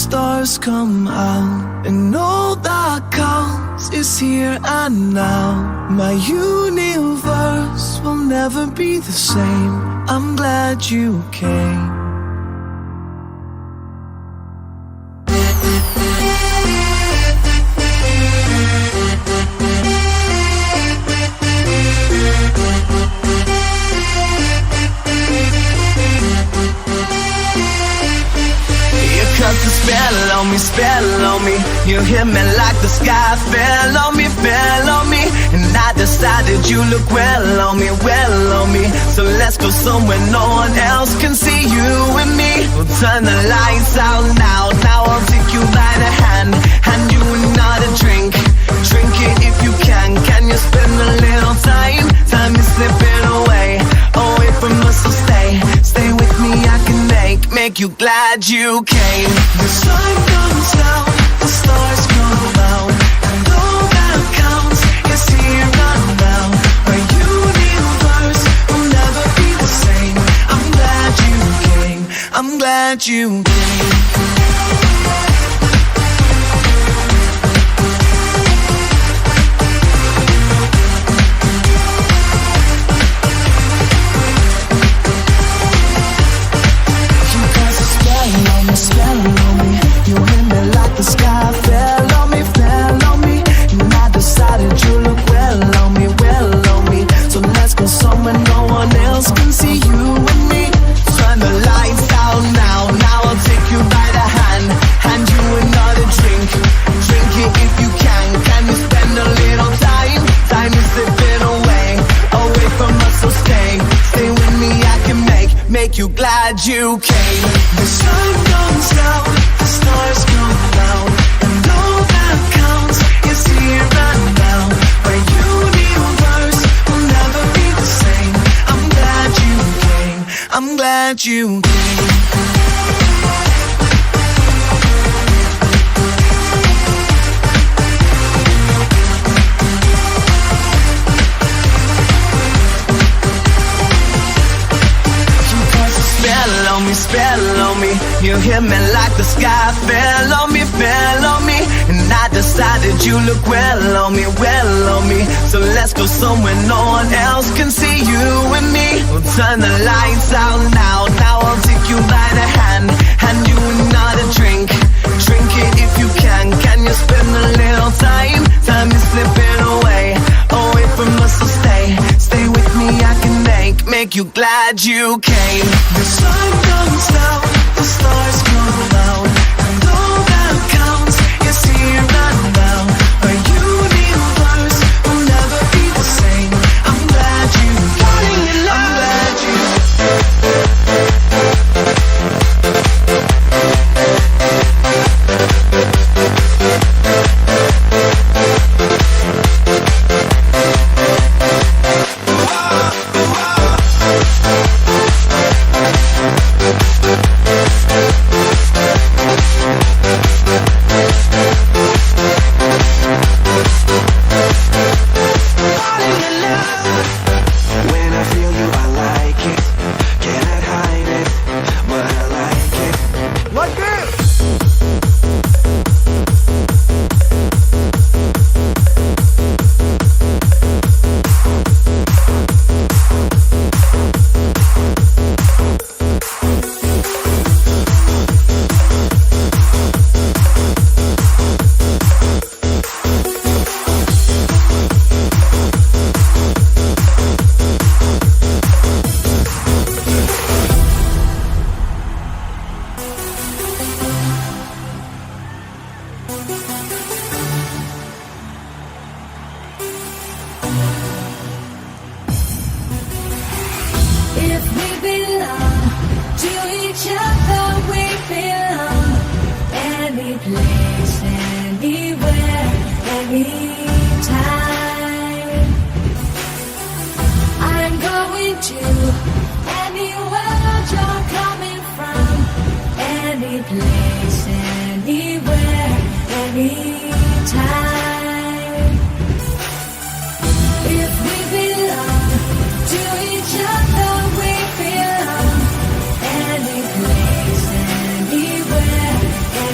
stars come out, and all that counts is here and now. My universe will never be the same. I'm glad you came. Cast a spell on me. You hit me like the sky fell on me. And I decided you look well on me. So let's go somewhere no one else can see you and me. We'll turn the lights out now. Now I'll take you by the hand you another drink. Drink it if you can. Can you spend a little time? Time is slipping away from us, so stay with me. I can make you glad you came. The sun comes out, the stars come out, and all that counts is here and now. My universe will never be the same. I'm glad you came. I'm glad you came. Spell on me, you hit me like the sky fell on me. And I decided you look well on me. So let's go somewhere no one else can see you and me. Turn the lights out now. Now I'll take you by the hand you another drink. Drink it if you can. Can you spend a little time? Time is slipping away from us, so stay with me. I can make you glad you came. The sun comes out, the stars come out, and all that counts is here and now. My universe will never be the same. I'm glad you came. I'm glad you came. Spell on me. You hit me like the sky fell on me. And I decided you look well on me. So let's go somewhere no one else can see you and me. We'll turn the lights out now. Now I'll take you by the hand you another drink. Drink it if you can. Can you spend a little time? Time is slipping away from us, so stay with me. I can make you glad you came. The sun comes out, the stars come out, and all that counts is here and now. My universe will never be the same. I'm glad you came. I'm glad you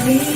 Any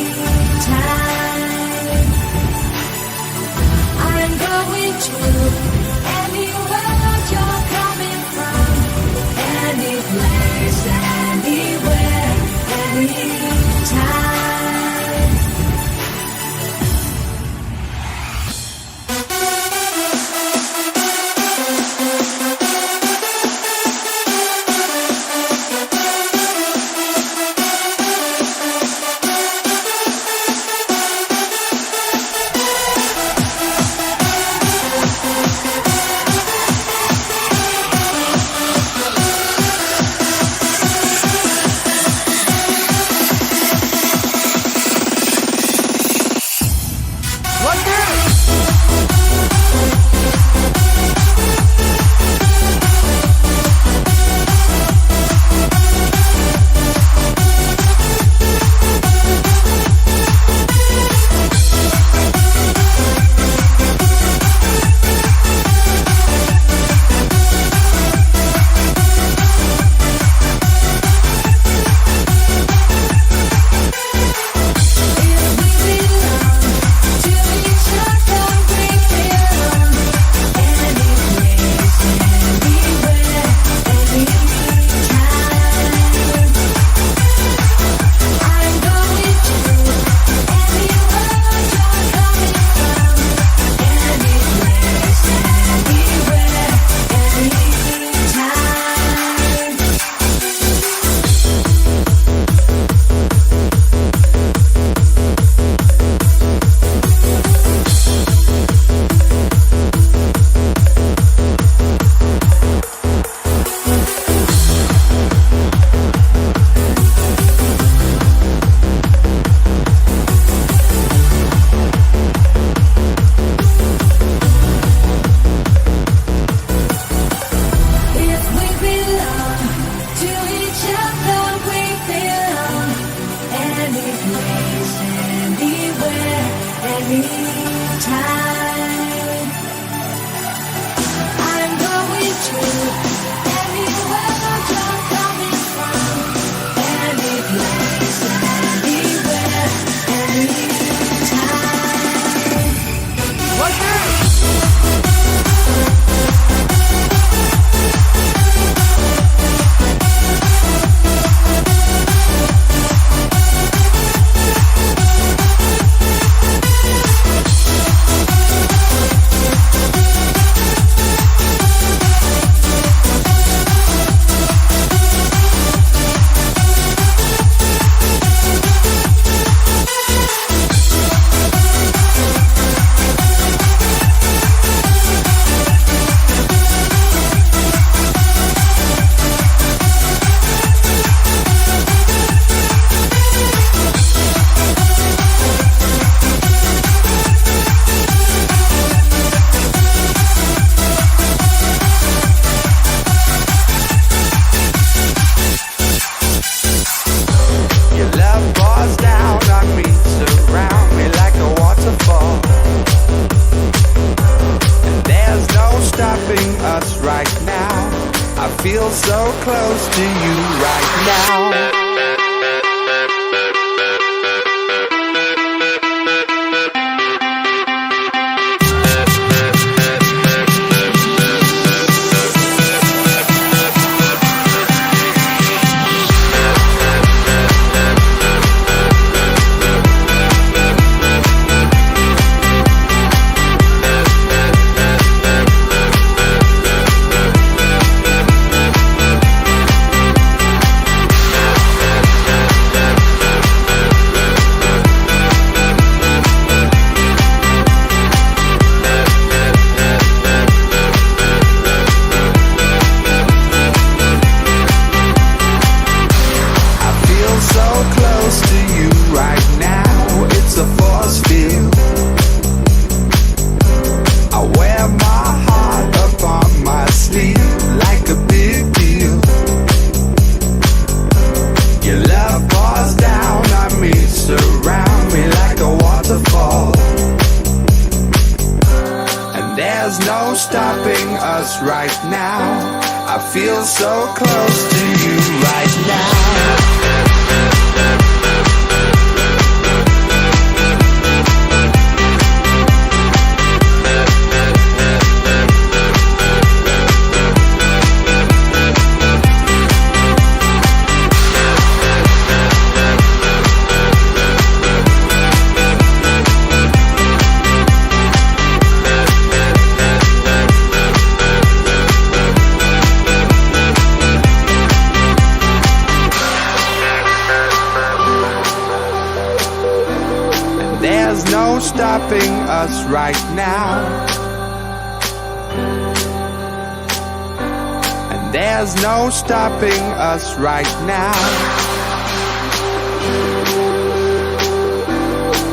anytime. I'm going to anywhere that you're coming from. Any place, anywhere, anytime. Like this. Feel so close to you right now. There's no stopping us right now. I feel so close to you right now. There's no stopping us right now. And there's no stopping us right now.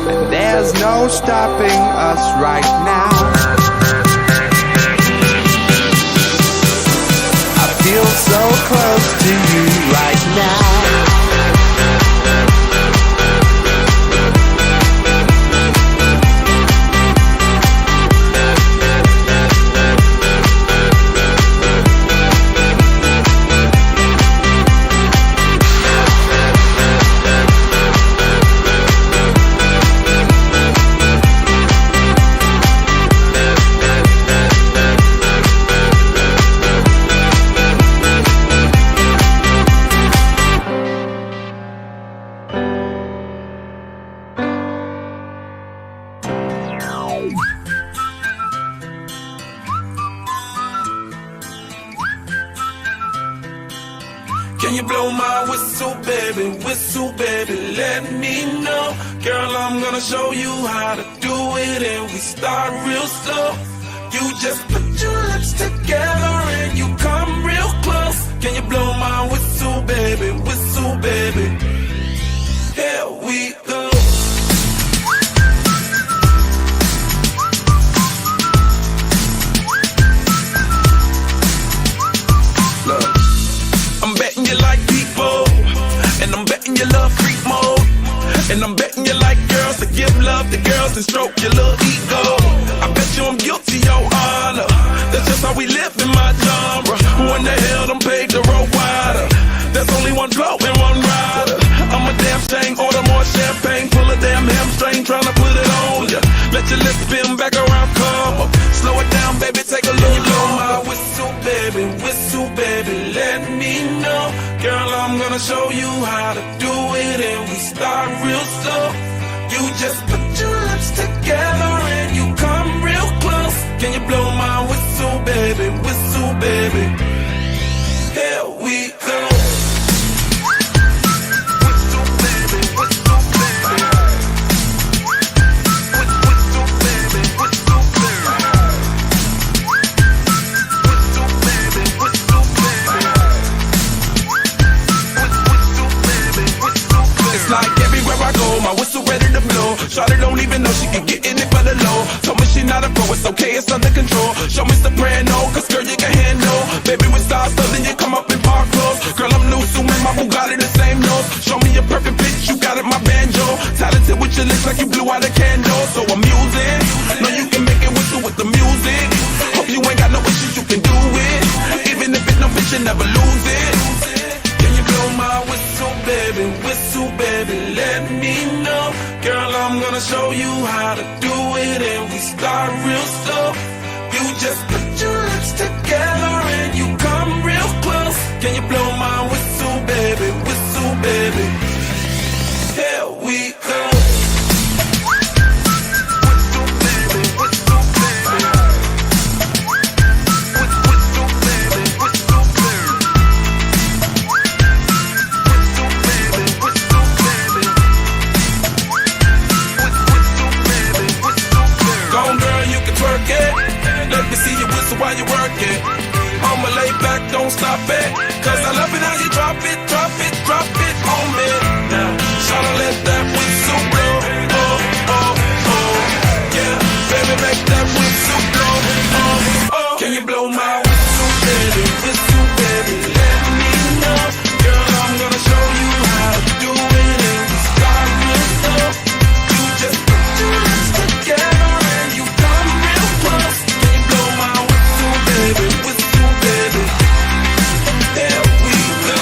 And there's no stopping us right now. I feel so close to you right now. Can you blow my whistle, baby, let me know. Girl, I'm gonna show you how to do it, and we start real slow. You just put your lips together and you come real close. Can you blow my whistle, baby, here we go. You like people, and I'm betting you love freak mode. And I'm betting you like girls to give love to girls and stroke your little ego. I bet you I'm guilty, your honor. That's just how we live in my genre. Who in the hell done paved the road wider? There's only one blow and one rider. I'm a damn shame, order more champagne, pull a damn hamstring, tryna put it on ya. Let your lips spin back around, come up. Slow it down, baby, take a little blow my whistle, baby, let me know. Girl, I'm gonna show you how to do it, and we start real slow. You just put your lips together and you come real close. Can you blow my whistle, baby, here we go. My whistle ready to blow. Shawty don't even know she can get in it for the low. Told me she not a pro, it's okay, it's under control. Show me soprano, cause girl you can handle. Baby with stars, so then you come up in park clothes. Girl I'm new, so man, my Bugatti the same nose. Show me a perfect pitch, you got it, my banjo. Talented with your lips like you blew out a candle. So I'm using, know you can make it whistle with the music. Hope you ain't got no issues, you can do it. Even if it's no bitch, you never lose it. Can you blow my whistle, baby, let me know. Girl, I'm gonna show you how to do it, and we start real slow. You just put your lips together and you come real close. Can you blow my whistle, baby, here we go. Let me see you whistle while you work it. I'ma lay back, don't stop it. Cause I love it how you drop it on me. Now, tryna let that whistle blow. Oh, oh, oh. Yeah, baby, make that whistle blow. Oh, oh. Can you blow my whistle, baby, let me know. Girl, I'm gonna show you how to do it, and we start real slow. You just put your lips together and you come real close. Baby, there we go.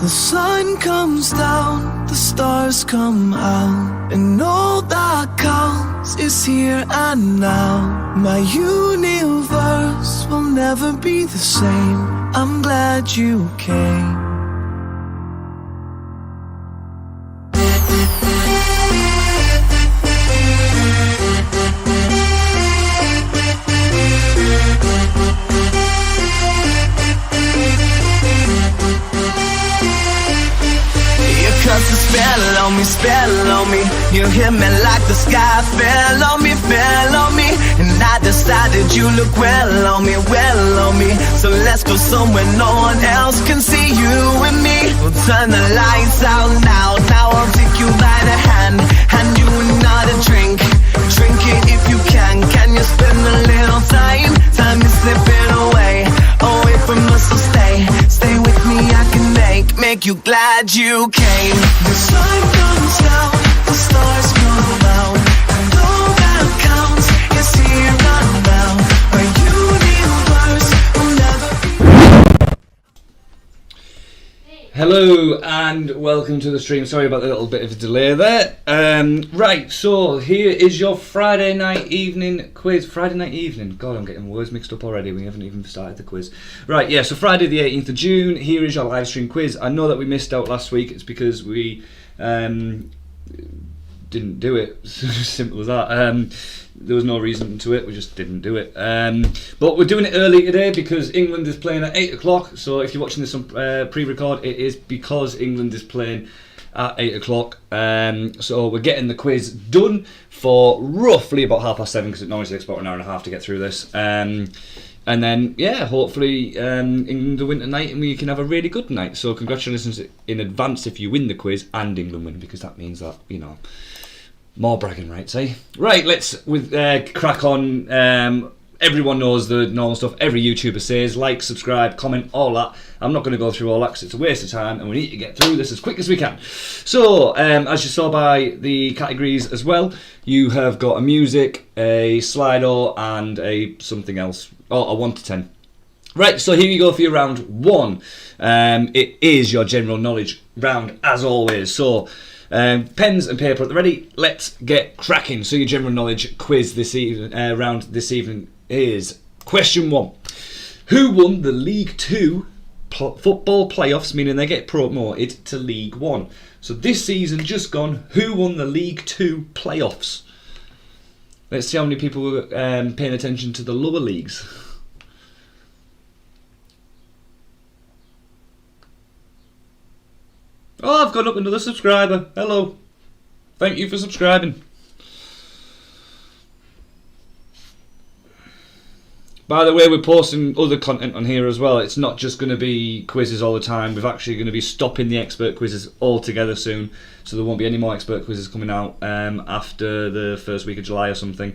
The sun comes down, the stars come out, and all that counts is here and now. My universe will never be the same. I'm glad you came. Cast a spell on me. You hit me like the sky fell on me. And I decided you look well on me. So let's go somewhere no one else can see you and me. We'll turn the lights out now. Now I'll take you by the hand you another drink. Drink it if you can. Can you spend a little time? Time is slipping away from us, so stay with me. I can make you glad you came. The sun comes down, the stars come out, and all that counts is here and now. My universe will never be. Hello and welcome to the stream. Sorry about the little bit of a delay there. Right, so here is your Friday night evening quiz. Friday night evening. God, I'm getting words mixed up already. We haven't even started the quiz. Right, yeah, so Friday the 18th of June. Here is your live stream quiz. I know that we missed out last week. It's because we didn't do it. Simple as that. There was no reason to it, we just didn't do it. But we're doing it early today because England is playing at 8 o'clock. So if you're watching this on pre-record, it is because England is playing at 8 o'clock. So we're getting the quiz done for roughly about 7:30 because it normally takes about an hour and a half to get through this. And then, yeah, hopefully England will win tonight and we can have a really good night. So congratulations in advance if you win the quiz and England win, because that means that, you know, more bragging rights, eh? Right, let's crack on. Everyone knows the normal stuff. Every YouTuber says, like, subscribe, comment, all that. I'm not going to go through all that because it's a waste of time and we need to get through this as quick as we can. So, as you saw by the categories as well, you have got a music, a Slido and a something else. Oh, a 1 to 10. Right, so here you go for your round 1. It is your general knowledge round as always. So, pens and paper at the ready. Let's get cracking. So your general knowledge quiz this round this evening is question 1. Who won the League 2 football playoffs, meaning they get promoted to League 1? So this season just gone, who won the League 2 playoffs? Let's see how many people were paying attention to the lower leagues. Oh, I've got up another subscriber. Hello. Thank you for subscribing. By the way, we're posting other content on here as well. It's not just going to be quizzes all the time. We're actually going to be stopping the expert quizzes altogether soon. So there won't be any more expert quizzes coming out after the first week of July or something.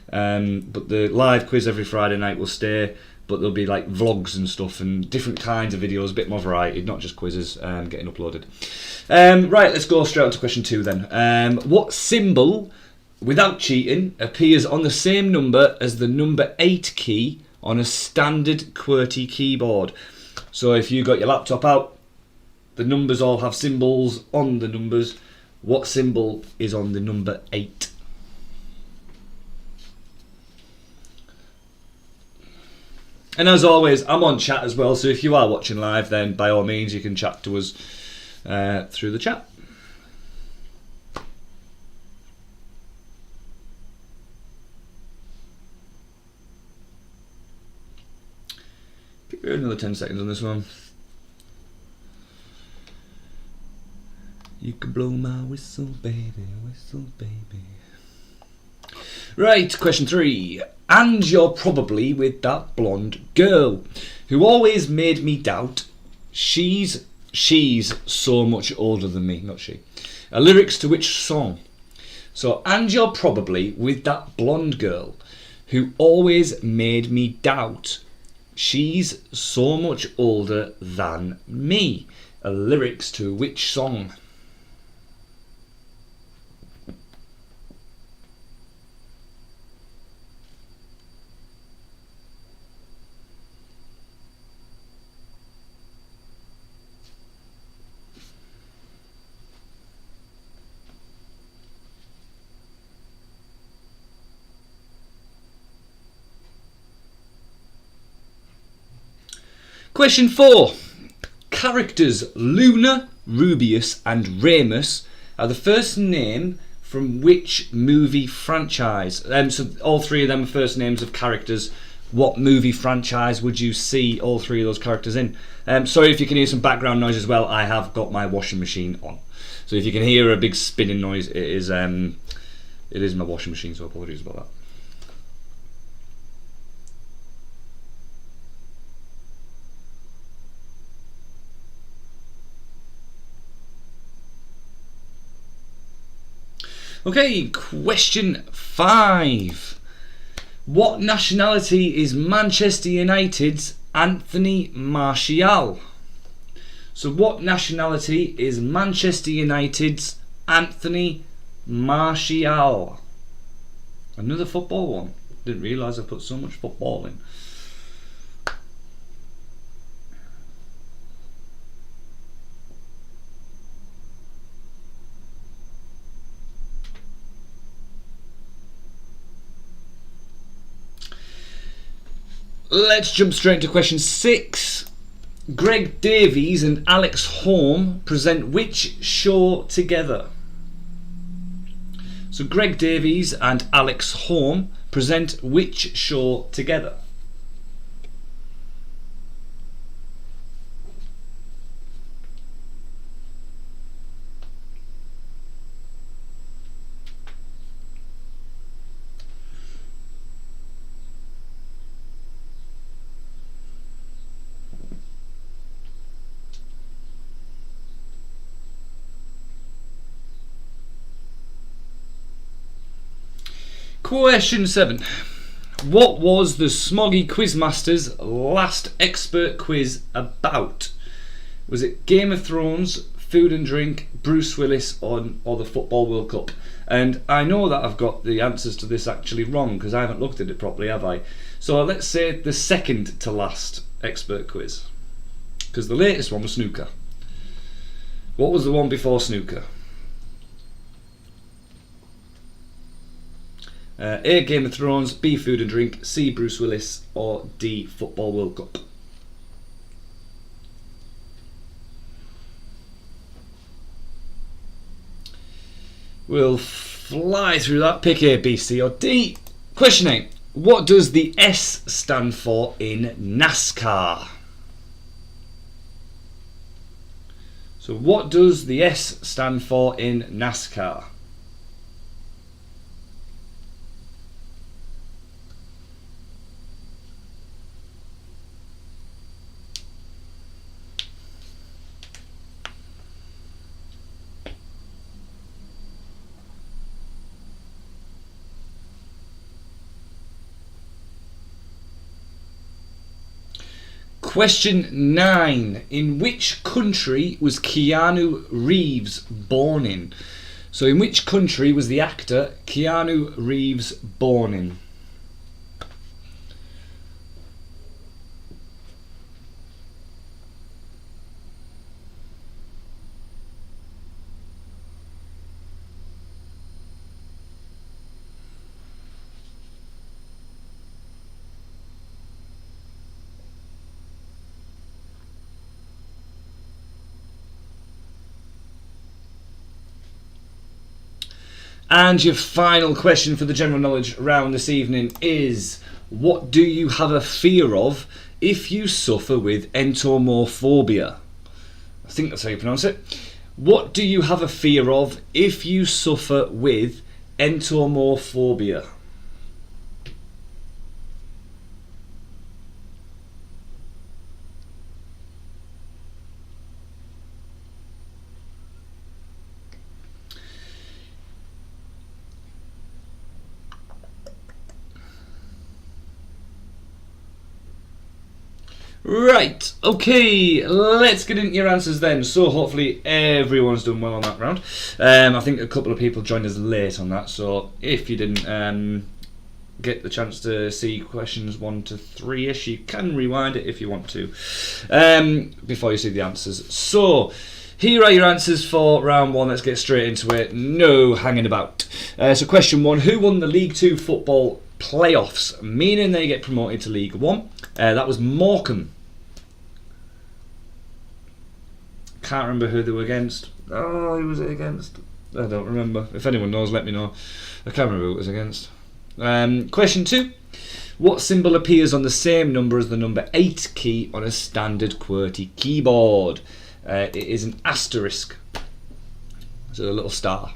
But the live quiz every Friday night will stay. But there'll be like vlogs and stuff and different kinds of videos, a bit more variety, not just quizzes getting uploaded. Right, let's go straight on to question 2 then. What symbol, without cheating, appears on the same number as the number 8 key on a standard QWERTY keyboard? So if you got your laptop out, the numbers all have symbols on the numbers. What symbol is on the number 8? And as always, I'm on chat as well, so if you are watching live, then by all means you can chat to us through the chat. Give it another 10 seconds on this one. You can blow my whistle, baby, whistle, baby. Right, question 3. And you're probably with that blonde girl who always made me doubt she's so much older than me, not she. Lyrics to which song? So, and you're probably with that blonde girl who always made me doubt she's so much older than me. Lyrics to which song? Question 4. Characters Luna, Rubius and Remus are the first name from which movie franchise? So all three of them are first names of characters. What movie franchise would you see all three of those characters in? Sorry if you can hear some background noise as well. I have got my washing machine on. So if you can hear a big spinning noise, it is my washing machine, so apologies about that. Okay, question 5. What nationality is Manchester United's Anthony Martial? So what nationality is Manchester United's Anthony Martial? Another football one. Didn't realise I put so much football in. Let's jump straight into question 6. Greg Davies and Alex Holm present which show together? So Greg Davies and Alex Holm present which show together? Question 7. What was the Smoggie Quizmaster's last expert quiz about? Was it Game of Thrones, food and drink, Bruce Willis, or the Football World Cup? And I know that I've got the answers to this actually wrong because I haven't looked at it properly, have I? So let's say the second to last expert quiz, because the latest one was snooker. What was the one before snooker? A. Game of Thrones, B. Food and drink, C. Bruce Willis, or D. Football World Cup. We'll fly through that. Pick A, B, C, or D. Question 8. What does the S stand for in NASCAR? So what does the S stand for in NASCAR? Question 9. In which country was Keanu Reeves born in? So in which country was the actor Keanu Reeves born in? And your final question for the general knowledge round this evening is, what do you have a fear of if you suffer with entomophobia? I think that's how you pronounce it. What do you have a fear of if you suffer with entomophobia? Right, okay, let's get into your answers then. So hopefully everyone's done well on that round. I think a couple of people joined us late on that, so if you didn't get the chance to see questions 1 to 3ish, you can rewind it if you want to before you see the answers. So here are your answers for round 1. Let's get straight into it. No hanging about. So question 1, who won the League 2 football playoffs, meaning they get promoted to League 1? That was Morecambe. Can't remember who they were against. Oh, who was it against? I don't remember. If anyone knows, let me know. I can't remember who it was against. Question 2. What symbol appears on the same number as the number 8 key on a standard QWERTY keyboard? It is an asterisk. So a little star.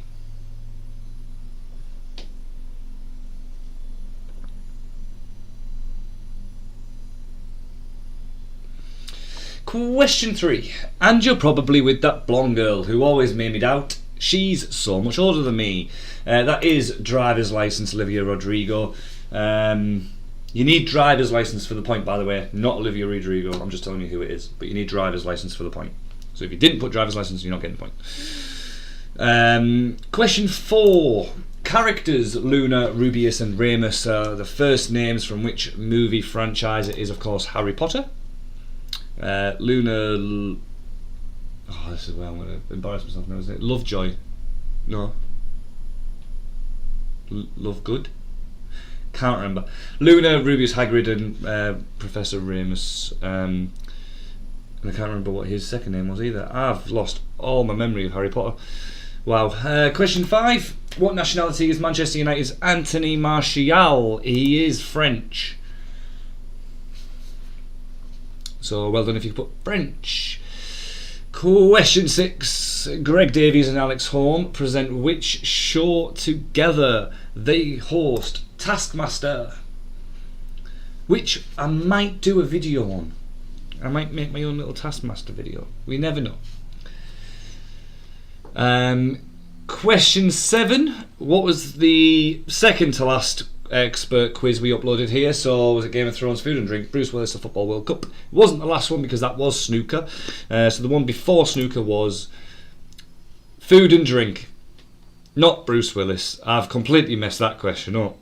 Question 3. And you're probably with that blonde girl who always made me doubt. She's so much older than me. That is driver's license Olivia Rodrigo. You need driver's license for the point, by the way, not Olivia Rodrigo. I'm just telling you who it is. But you need driver's license for the point. So if you didn't put driver's license, you're not getting the point. Question 4. Characters Luna, Rubius and Remus are the first names from which movie franchise? It is, of course, Harry Potter. Luna. Oh, this is where I'm going to embarrass myself now, isn't it? Lovejoy. No. Lovegood? Can't remember. Luna, Rubius, Hagrid, and Professor Remus. And I can't remember what his second name was either. I've lost all my memory of Harry Potter. Wow. Question 5. What nationality is Manchester United's Anthony Martial? He is French. So well done if you put French. Question 6. Greg Davies and Alex Holm present which show together? They host Taskmaster, which I might do a video on. I might make my own little Taskmaster video. We never know. Question 7. What was the second to last expert quiz we uploaded here? So was it Game of Thrones, food and drink, Bruce Willis, the Football World Cup? It wasn't the last one because that was snooker. So the one before snooker was food and drink, not Bruce Willis. I've completely messed that question up.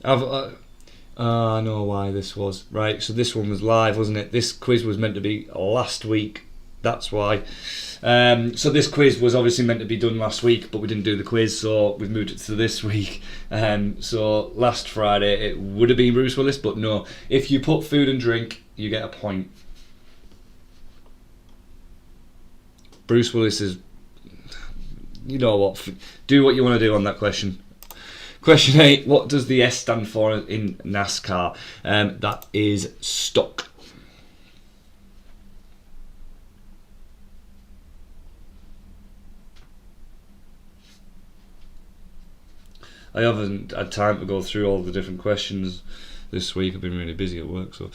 I know why this was. Right, so this one was live, wasn't it? This quiz was meant to be last week. That's why. So this quiz was obviously meant to be done last week, but we didn't do the quiz, so we've moved it to this week. So last Friday it would have been Bruce Willis, but no. If you put food and drink, you get a point. Bruce Willis is... You know what? Do what you want to do on that question. Question 8. What does the S stand for in NASCAR? That is stock. I haven't had time to go through all the different questions this week. I've been really busy at work. So,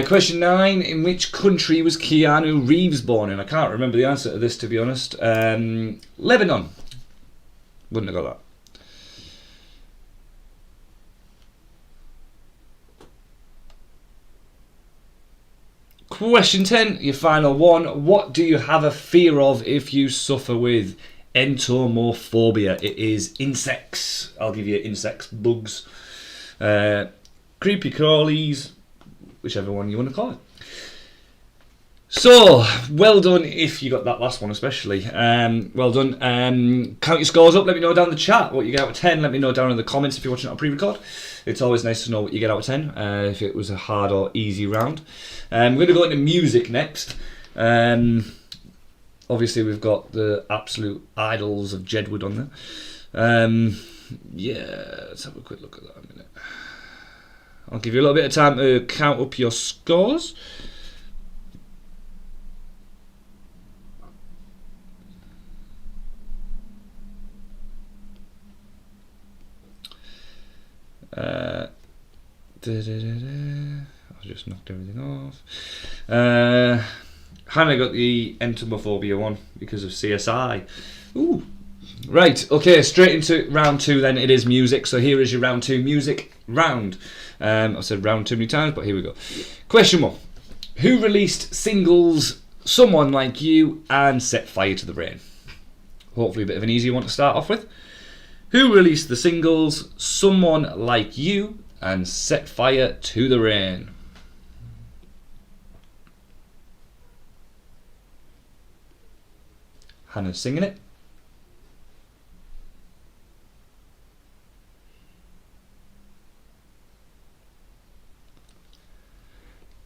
question 9. In which country was Keanu Reeves born in? I can't remember the answer to this, to be honest. Lebanon. Wouldn't have got that. Question 10, your final one. What do you have a fear of if you suffer with entomophobia? It is insects. I'll give you insects, bugs, creepy crawlies, whichever one you want to call it. So, well done if you got that last one especially. Well done. Count your scores up. Let me know down in the chat what you get out of 10. Let me know down in the comments if you're watching it on pre-record. It's always nice to know what you get out of 10, if it was a hard or easy round. We're going to go into music next. Obviously we've got the absolute idols of Jedward on there. Yeah, let's have a quick look at that in a minute. I'll give you a little bit of time to count up your scores. I just knocked everything off. Hannah got the entomophobia one because of CSI. Ooh. Right, okay, straight into round 2 then. It is music, so here is your round 2 music round. I said round too many times, but here we go. Question 1. Who released singles Someone Like You and Set Fire to the Rain? Hopefully a bit of an easier one to start off with. Who released the singles Someone Like You and Set Fire to the Rain? Hannah's singing it.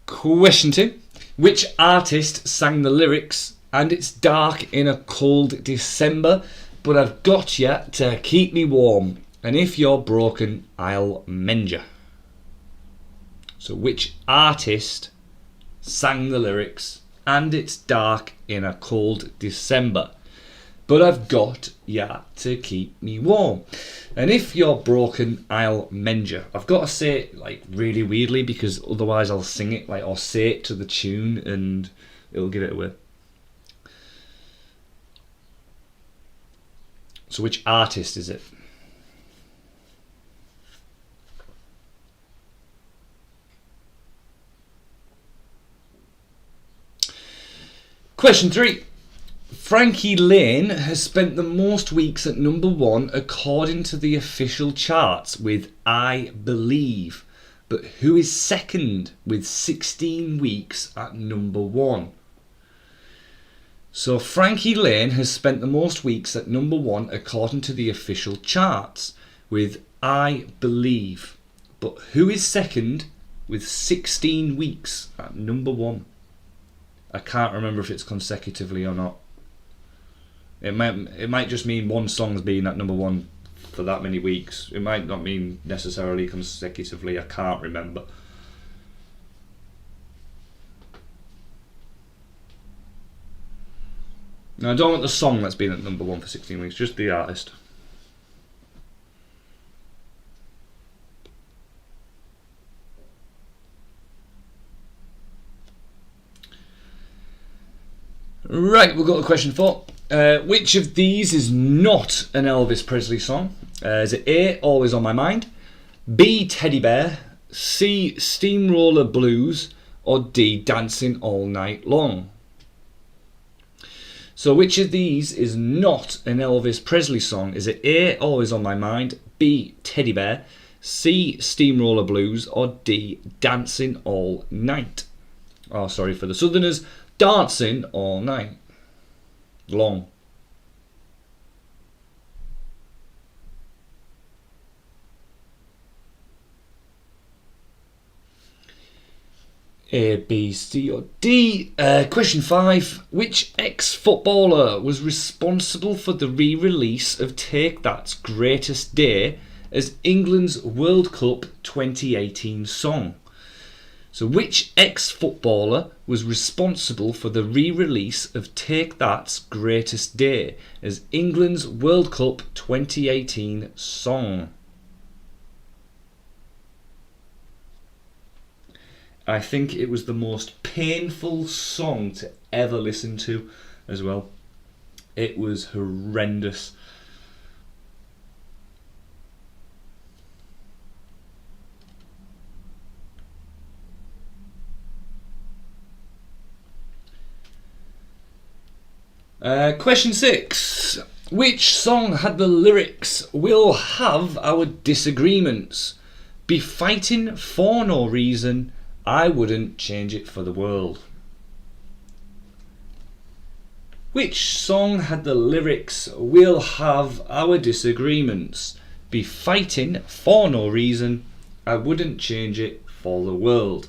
Question 2. Which artist sang the lyrics "And it's dark in a cold December, but I've got ya to keep me warm, and if you're broken, I'll mend ya"? So which artist sang the lyrics "And it's dark in a cold December, but I've got ya to keep me warm, and if you're broken, I'll mend ya"? I've got to say it like really weirdly because otherwise I'll sing it like or say it to the tune and it'll give it away. So which artist is it? Question 3. Frankie Lane has spent the most weeks at number 1 according to the official charts with I Believe. But who is second with 16 weeks at number 1? So Frankie Lane has spent the most weeks at number 1 according to the official charts with I Believe. But who is second with 16 weeks at number 1? I can't remember if it's consecutively or not. It might just mean one song's been at number 1 for that many weeks. It might not mean necessarily consecutively. I can't remember. Now, I don't want the song that's been at number 1 for 16 weeks, just the artist. Right, we'll go to question 4. Which of these is not an Elvis Presley song? Is it A, Always on My Mind, B, Teddy Bear, C, Steamroller Blues, or D, Dancing All Night Long? So which of these is not an Elvis Presley song? Is it A, Always on My Mind, B, Teddy Bear, C, Steamroller Blues, or D, Dancing All Night? Oh, sorry for the Southerners, Dancing All Night Long. A, B, C, or D. Question 5. Which ex-footballer was responsible for the re-release of Take That's Greatest Day as England's World Cup 2018 song? So which ex-footballer was responsible for the re-release of Take That's Greatest Day as England's World Cup 2018 song? I think it was the most painful song to ever listen to as well. It was horrendous. Question 6. Which song had the lyrics, "We'll have our disagreements, be fighting for no reason, I wouldn't change it for the world"? Which song had the lyrics, "We'll have our disagreements, be fighting for no reason, I wouldn't change it for the world"?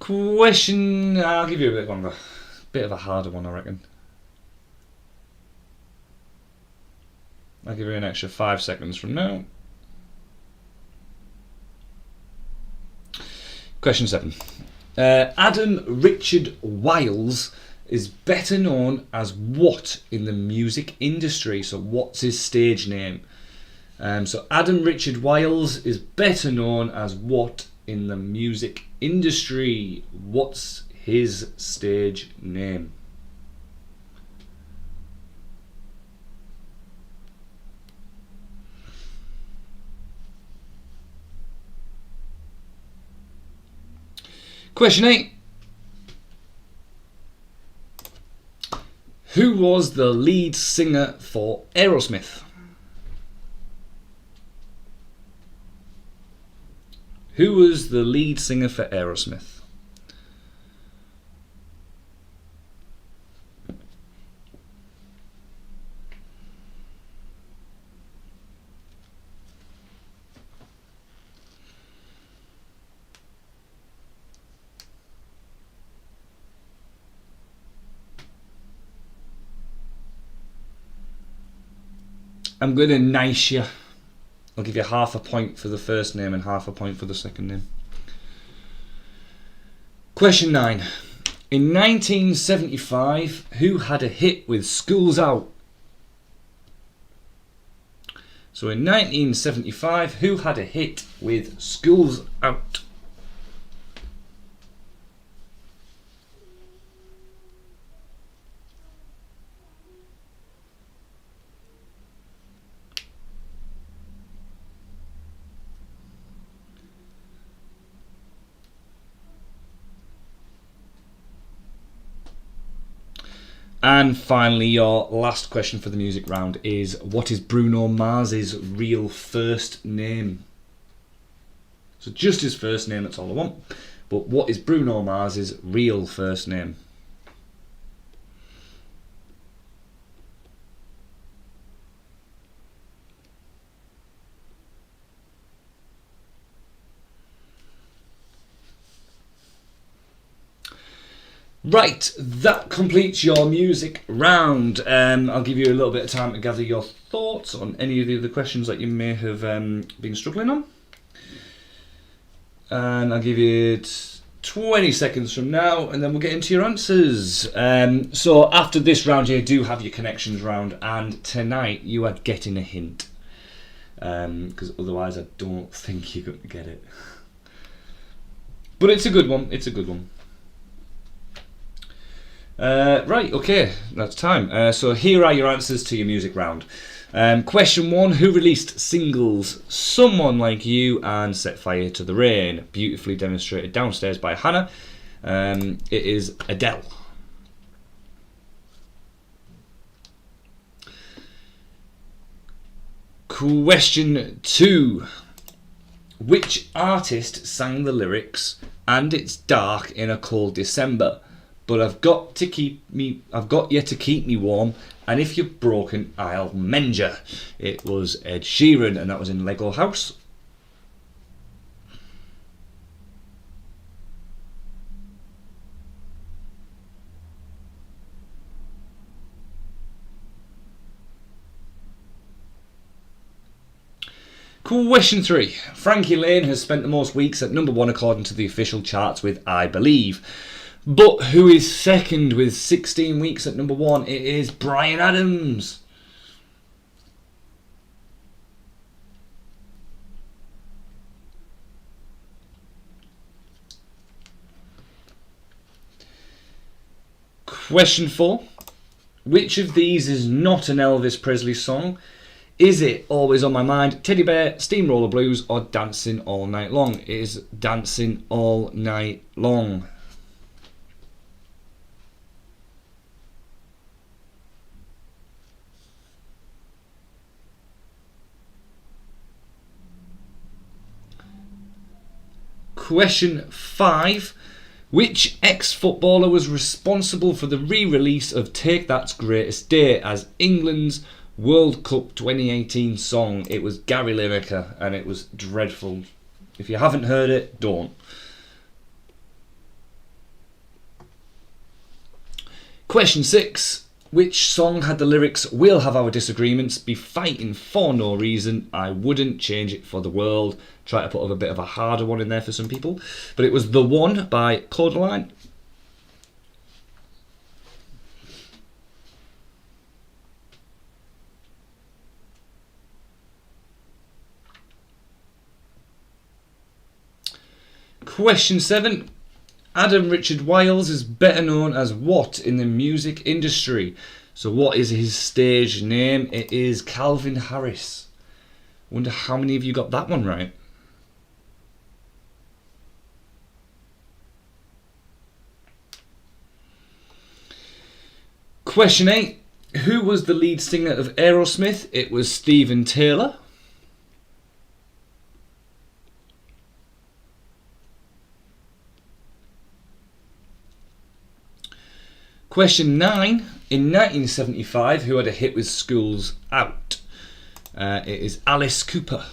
Question, I'll give you a bit longer. Bit of a harder one, I reckon. I'll give you an extra 5 seconds from now. Question 7. Adam Richard Wiles is better known as what in the music industry? So what's his stage name? So Adam Richard Wiles is better known as what in the music industry? What's his stage name? Question 8. Who was the lead singer for Aerosmith? Who was the lead singer for Aerosmith? I'm going to nice you. I'll give you half a point for the first name and half a point for the second name. Question 9. In 1975, who had a hit with School's Out? So in 1975, who had a hit with School's Out? And finally, your last question for the music round is, what is Bruno Mars's real first name? So just his first name, that's all I want. But what is Bruno Mars's real first name? Right, that completes your music round. I'll give you a little bit of time to gather your thoughts on any of the other questions that you may have been struggling on. And I'll give you 20 seconds from now, and then we'll get into your answers. So after this round, you do have your connections round, and tonight you are getting a hint. Because otherwise I don't think you're going to get it. But it's a good one, it's a good one. Right, okay, that's time. So here are your answers to your music round. Question 1, who released singles Someone Like You and Set Fire to the Rain? Beautifully demonstrated downstairs by Hannah. It is Adele. Question 2, which artist sang the lyrics "And it's dark in a cold December, but I've got you to keep me warm, and if you're broken, I'll mend you"? It was Ed Sheeran, and that was in Lego House. Question 3. Frankie Lane has spent the most weeks at number 1 according to the official charts with I Believe. But who is second with 16 weeks at number 1? It is Bryan Adams. Question 4. Which of these is not an Elvis Presley song? Is it Always on My Mind, Teddy Bear, Steamroller Blues, or Dancing All Night Long? It is Dancing All Night Long. Question 5. Which ex-footballer was responsible for the re-release of Take That's Greatest Day as England's World Cup 2018 song? It was Gary Lineker, and it was dreadful. If you haven't heard it, don't. Question 6. Which song had the lyrics "We'll have our disagreements, be fighting for no reason, I wouldn't change it for the world"? Try to put a bit of a harder one in there for some people. But it was The One by Codaline. Question 7. Adam Richard Wiles is better known as what in the music industry? So what is his stage name? It is Calvin Harris. Wonder how many of you got that one right. Question 8. Who was the lead singer of Aerosmith? It was Steven Taylor. Question 9. In 1975, who had a hit with Schools Out? It is Alice Cooper.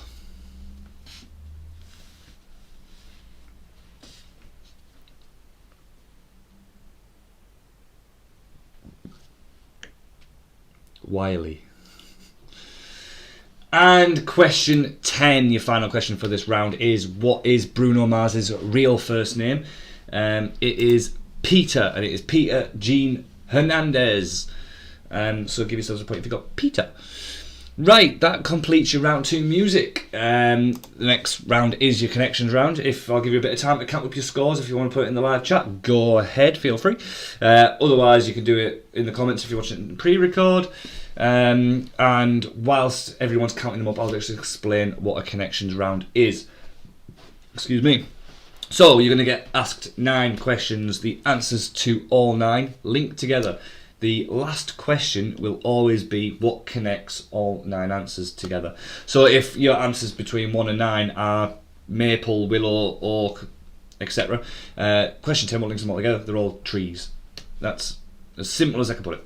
Wiley. And question 10, your final question for this round, is what is Bruno Mars's real first name? It is Peter, and it is Peter Jean Hernandez. So give yourselves a point if you got Peter. Right, that completes your round 2 music. The next round is your connections round. If I'll give you a bit of time to count up your scores, if you want to put it in the live chat, go ahead, feel free. Otherwise, you can do it in the comments if you're watching it pre-record. And whilst everyone's counting them up, I'll just explain what a connections round is. Excuse me. So you're going to get asked 9 questions. The answers to all 9 linked together. The last question will always be what connects all 9 answers together. So if your answers between 1 and 9 are maple, willow, oak, etc., question 10 will link them all together. They're all trees. That's as simple as I can put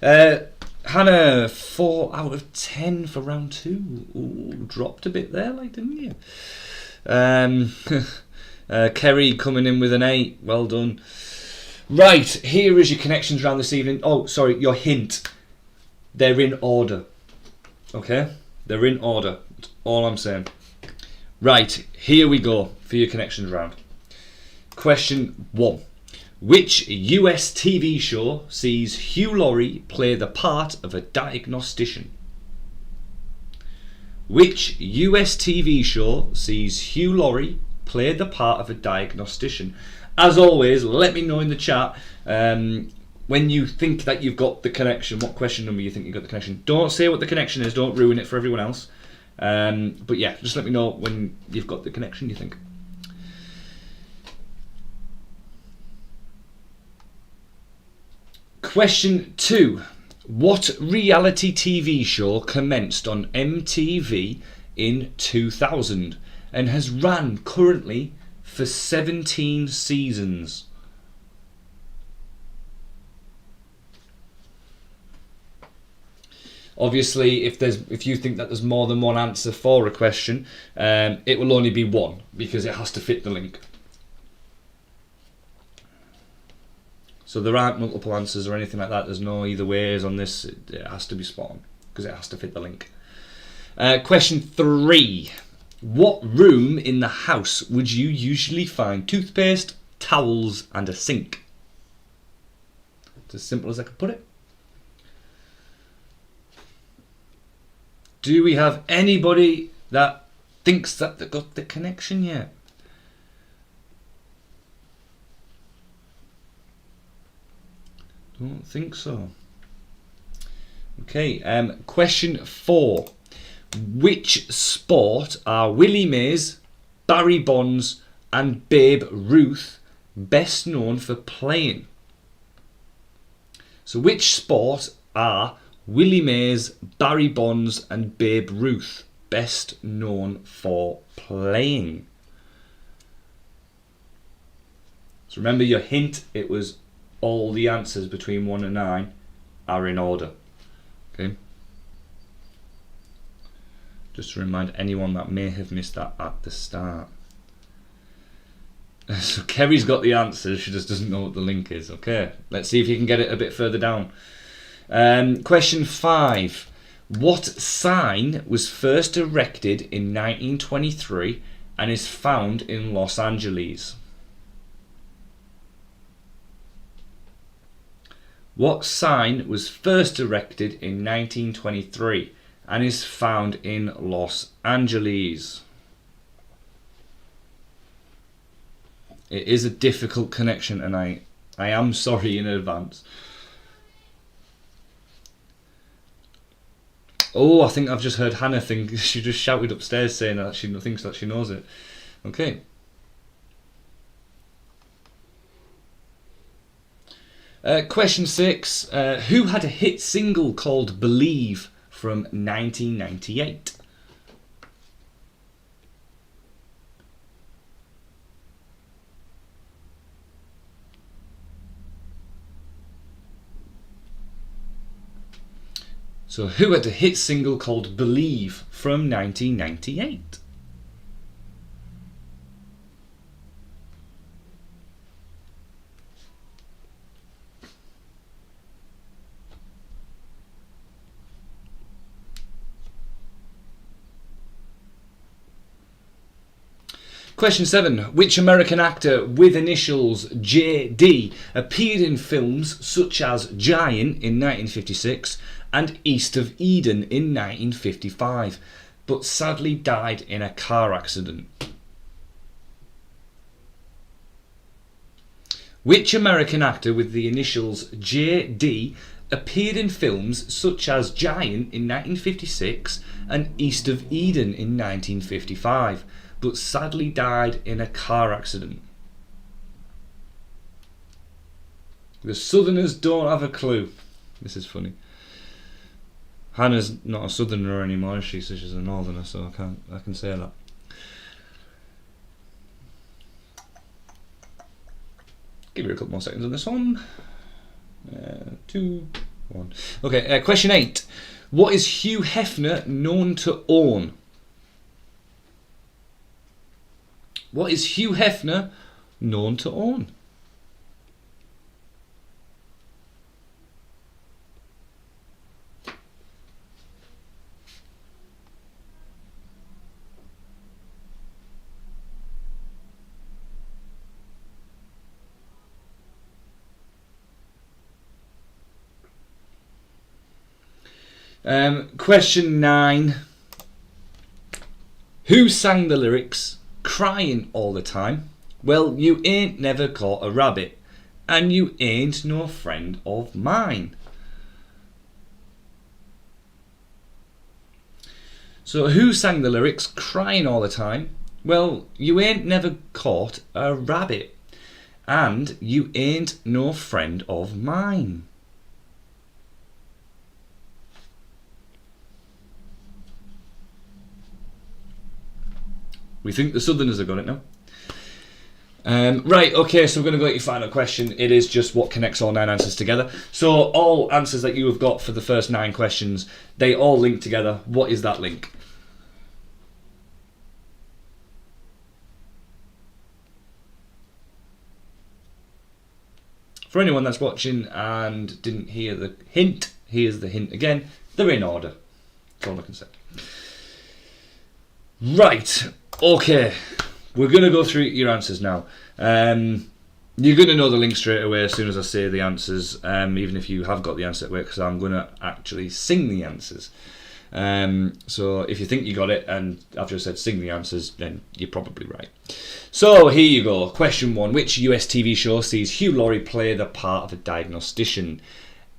it. Hannah, 4 out of 10 for round 2. Ooh, dropped a bit there, like, didn't you? Kerry coming in with an 8. Well done. Right, here is your connections round this evening. Oh, sorry, your hint. They're in order. Okay? They're in order. That's all I'm saying. Right, here we go for your connections round. Question 1. Which US TV show sees Hugh Laurie play the part of a diagnostician? Which US TV show sees Hugh Laurie play the part of a diagnostician? As always, let me know in the chat when you think that you've got the connection, what question number you think you've got the connection. Don't say what the connection is, don't ruin it for everyone else. But yeah, just let me know when you've got the connection you think. Question 2. What reality TV show commenced on MTV in 2000 and has ran currently for 17 seasons? Obviously, if you think that there's more than one answer for a question, it will only be one because it has to fit the link. So there aren't multiple answers or anything like that. There's no either ways on this. It has to be spot on because it has to fit the link. Question 3. What room in the house would you usually find toothpaste, towels and a sink? It's as simple as I could put it. Do we have anybody that thinks that they got the connection yet? Don't think so. Okay, question 4. Which sport are Willie Mays, Barry Bonds and Babe Ruth best known for playing? So which sport are Willie Mays, Barry Bonds and Babe Ruth best known for playing? So remember your hint, it was all the answers between 1 and 9 are in order. Okay. Just to remind anyone that may have missed that at the start. So Kerry's got the answers, she just doesn't know what the link is. Okay, let's see if you can get it a bit further down. Question 5. What sign was first erected in 1923 and is found in Los Angeles? What sign was first erected in 1923 and is found in Los Angeles? It is a difficult connection and I am sorry in advance. Oh, I think I've just heard Hannah think, she just shouted upstairs saying that she thinks that she knows it. Okay. Question 6. Who had a hit single called Believe from 1998? So who had a hit single called Believe from 1998? Question 7. Which American actor with initials JD appeared in films such as Giant in 1956 and East of Eden in 1955, but sadly died in a car accident? Which American actor with the initials JD appeared in films such as Giant in 1956 and East of Eden in 1955, but sadly died in a car accident? The Southerners don't have a clue. This is funny. Hannah's not a Southerner anymore, is she? So she's a Northerner, so I can say that. Give her a couple more seconds on this one. 2, 1. Okay, question 8. What is Hugh Hefner known to own? What is Hugh Hefner known to own? Question 9. Who sang the lyrics crying all the time? Well, you ain't never caught a rabbit, and you ain't no friend of mine. So who sang the lyrics crying all the time? Well, you ain't never caught a rabbit, and you ain't no friend of mine. We think the Southerners have got it now. Right, okay, so we're going to go at your final question. It is just what connects all 9 answers together. So all answers that you have got for the first 9 questions, they all link together. What is that link? For anyone that's watching and didn't hear the hint, here's the hint again. They're in order. That's all I can say. Right, okay. We're going to go through your answers now. You're going to know the link straight away as soon as I say the answers, even if you have got the answer because I'm going to actually sing the answers. So if you think you got it and I've just said sing the answers, then you're probably right. So here you go. Question 1. Which US TV show sees Hugh Laurie play the part of a diagnostician?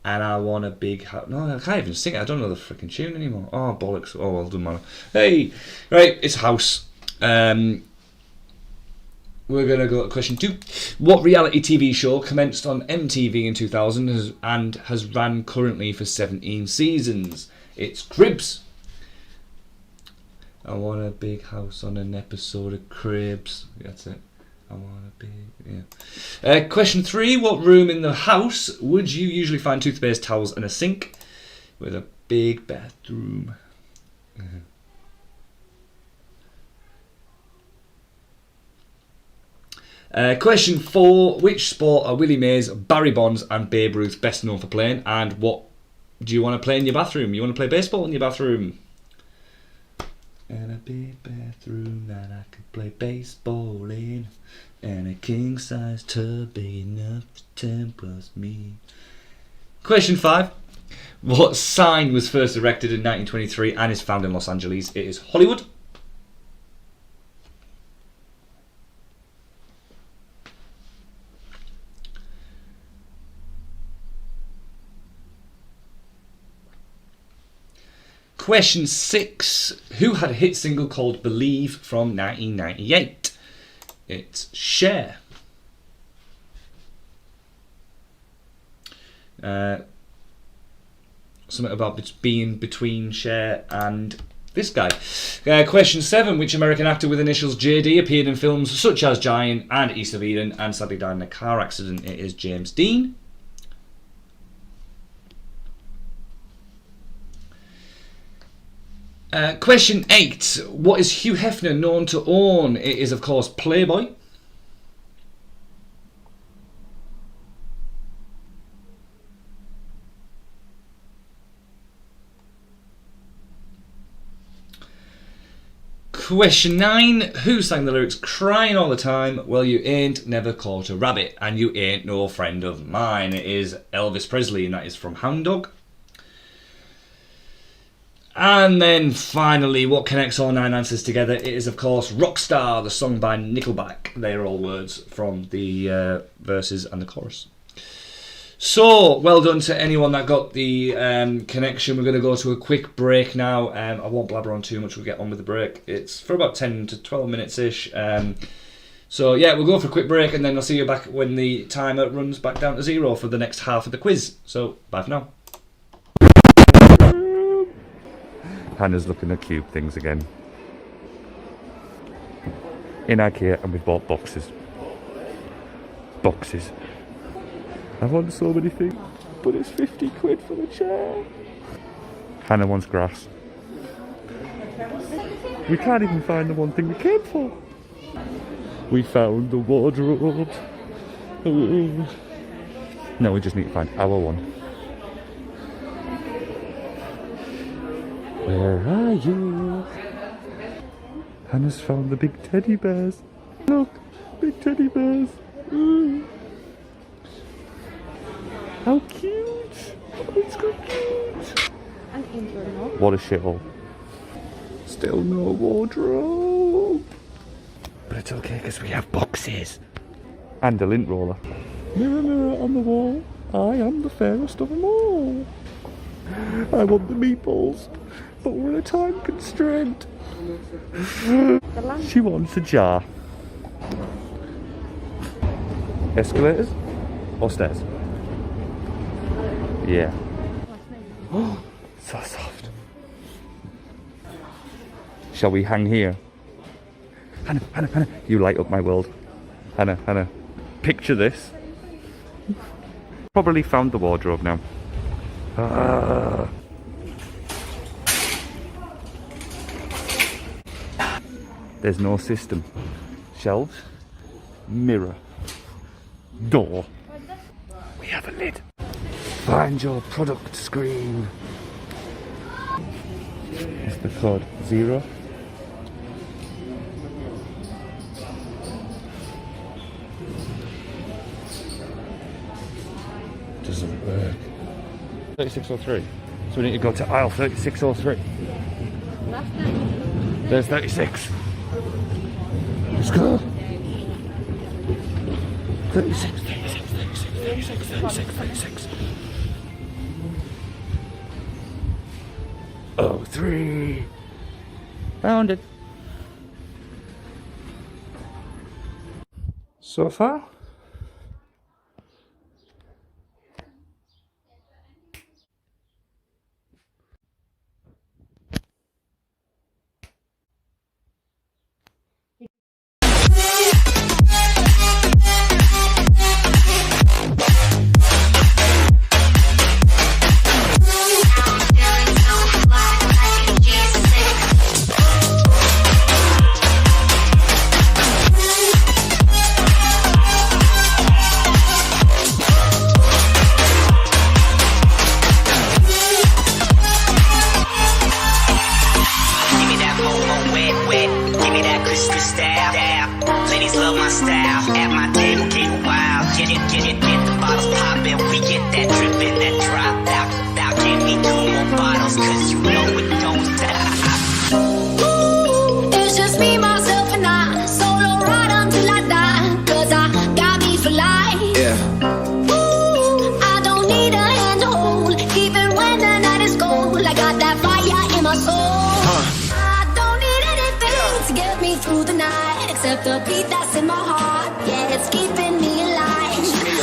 And I want a big house. No, I can't even sing it. I don't know the freaking tune anymore. Oh, bollocks. Oh, well, doesn't matter. Hey, right, it's House. We're going to go to question 2. What reality TV show commenced on MTV in 2000 and has ran currently for 17 seasons? It's Cribs. I want a big house on an episode of Cribs. That's it. I want a big... Yeah. Question 3. What room in the house would you usually find toothpaste, towels and a sink? With a big bathroom. Question 4. Which sport are Willie Mays, Barry Bonds and Babe Ruth best known for playing? And what do you want to play in your bathroom? You want to play baseball in your bathroom? And a big bathroom that I could play baseball in. And a king size tub big enough for 10 plus me. Question 5. What sign was first erected in 1923 and is found in Los Angeles? It is Hollywood. Question 6. Who had a hit single called Believe from 1998? It's Cher. Something about being between Cher and this guy. Question 7. Which American actor with initials JD appeared in films such as Giant and East of Eden and sadly died in a car accident? It is James Dean. Question 8. What is Hugh Hefner known to own? It is, of course, Playboy. Question 9. Who sang the lyrics crying all the time? Well, you ain't never caught a rabbit and you ain't no friend of mine. It is Elvis Presley and that is from Hound Dog. And then finally, what connects all 9 answers together? It is, of course, Rockstar, the song by Nickelback. They are all words from the verses and the chorus. So, well done to anyone that got the connection. We're going to go to a quick break now. I won't blabber on too much. We'll get on with the break. It's for about 10 to 12 minutes-ish. So, yeah, we'll go for a quick break and then I'll see you back when the timer runs back down to 0 for the next half of the quiz. So, bye for now. Hannah's looking at cute things again. In IKEA and we've bought boxes. Boxes. I want so many things, but it's 50 quid for the chair. Hannah wants grass. We can't even find the one thing we came for. We found the wardrobe. Ooh. No, we just need to find our one. Where are you? Hannah's found the big teddy bears. Look, big teddy bears. Ooh. How cute! Oh, it's so cute! What a shithole. Still no wardrobe. But it's okay because we have boxes. And a lint roller. Mirror, mirror on the wall, I am the fairest of them all. I want the meatballs, but we're in a time constraint. She wants a jar. Escalators or stairs? Yeah. Oh, so soft. Shall we hang here? Hannah, Hannah, Hannah, you light up my world. Hannah, Hannah, picture this. Probably found the wardrobe now. There's no system. Shelves, mirror, door. We have a lid. Find your product screen. Here's the code 0. Doesn't work. 3603. So we need to go to aisle 3603. There's 36. Let's go. 36, 36, 36, 36, 36, 36. Oh, 3. Found it. So far? The beat that's in my heart, yeah, it's keeping me alive.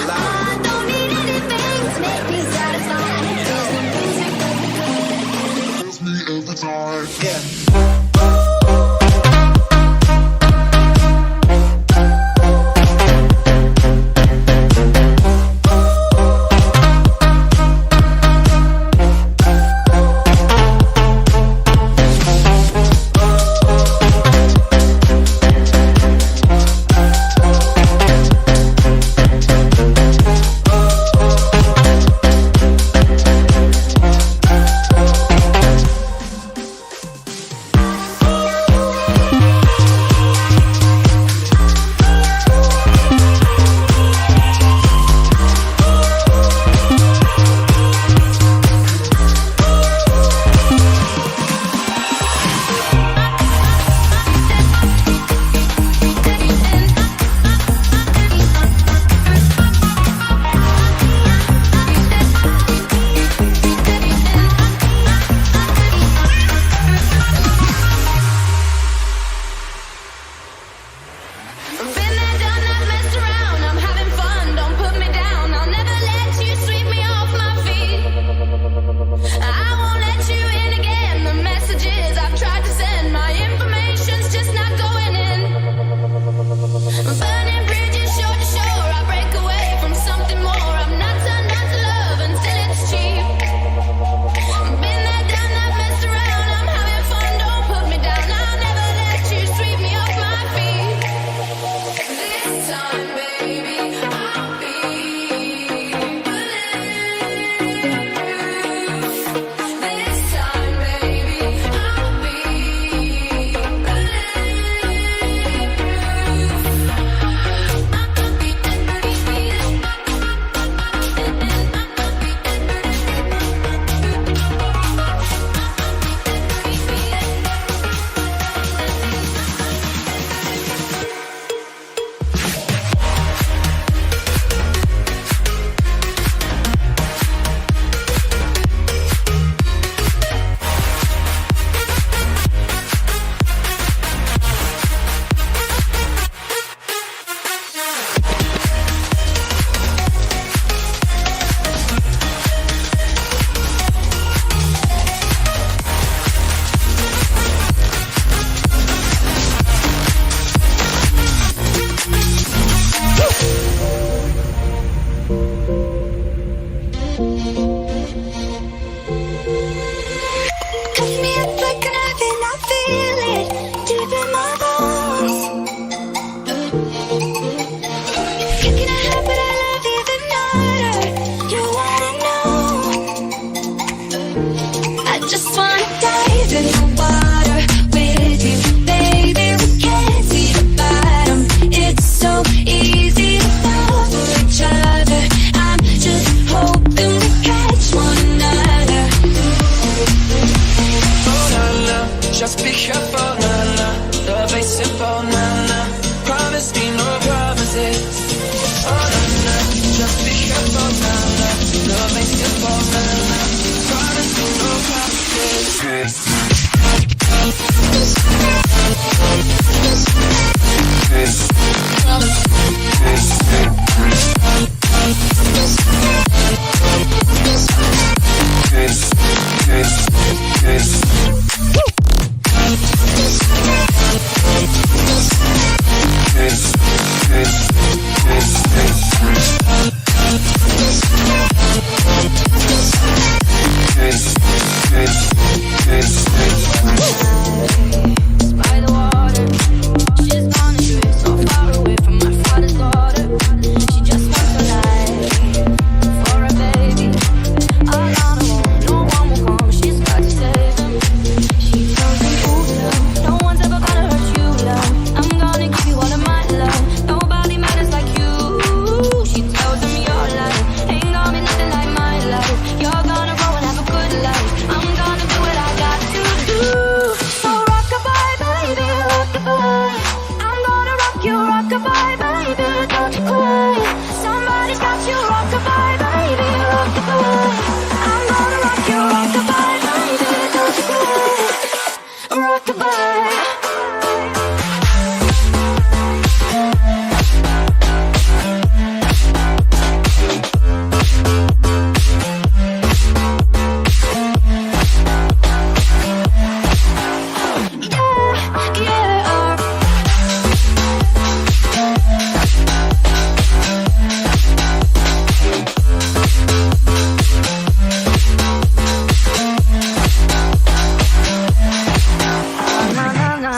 I don't need anything to make me satisfied. There's the music that fills me every time. Yeah.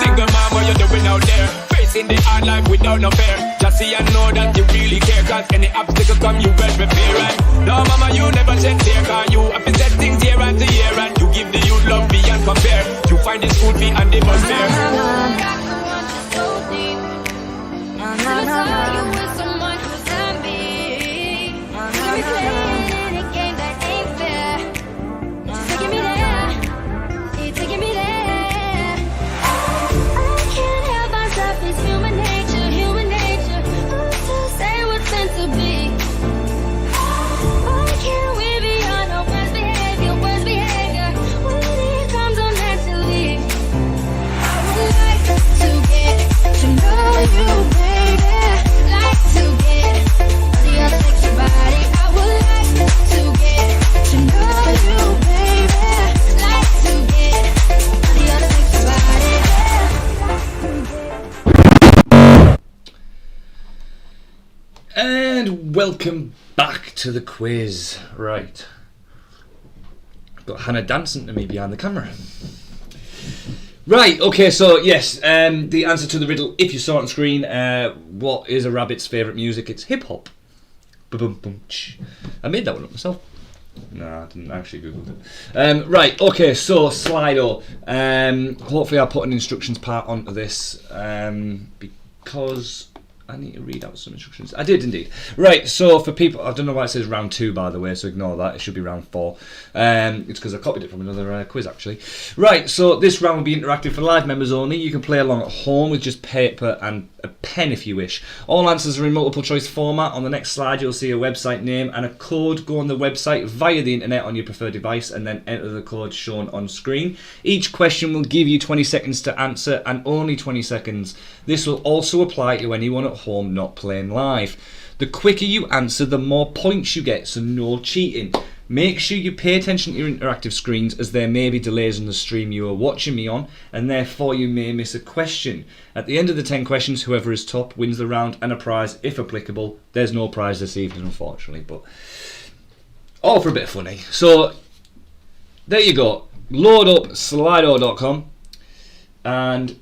Single mom, what you doing out there? Facing the hard life without no fear. Just see and know that you really care. Cause any obstacle come, you well prepare. And no mama, you never shed tear. Cause you have been set things year after year. And you give the youth love beyond compare. You find the school fee and the bus fare. And welcome back to the quiz. Right. I've got Hannah dancing to me behind the camera. Right, okay, so yes, the answer to the riddle, if you saw it on screen, what is a rabbit's favourite music? It's hip-hop. Ba-bum-bum-ch. I made that one up myself. No, I didn't actually Google it. Right, okay, so Slido. Hopefully I'll put an instructions part onto this, because I need to read out some instructions. I did indeed. Right, so for people, I don't know why it says round 2 by the way, so ignore that, it should be round 4. It's because I copied it from another quiz actually. Right, so this round will be interactive for live members only. You can play along at home with just paper and a pen if you wish. All answers are in multiple choice format. On the next slide you'll see a website name and a code. Go on the website via the internet on your preferred device and then enter the code shown on screen. Each question will give you 20 seconds to answer and only 20 seconds. This will also apply to anyone at home not playing live. The quicker you answer, the more points you get, so no cheating. Make sure you pay attention to your interactive screens as there may be delays on the stream you are watching me on and therefore you may miss a question. At the end of the 10 questions, whoever is top wins the round and a prize if applicable. There's no prize this evening unfortunately, but all for a bit of funny. So there you go. Load up sli.do.com and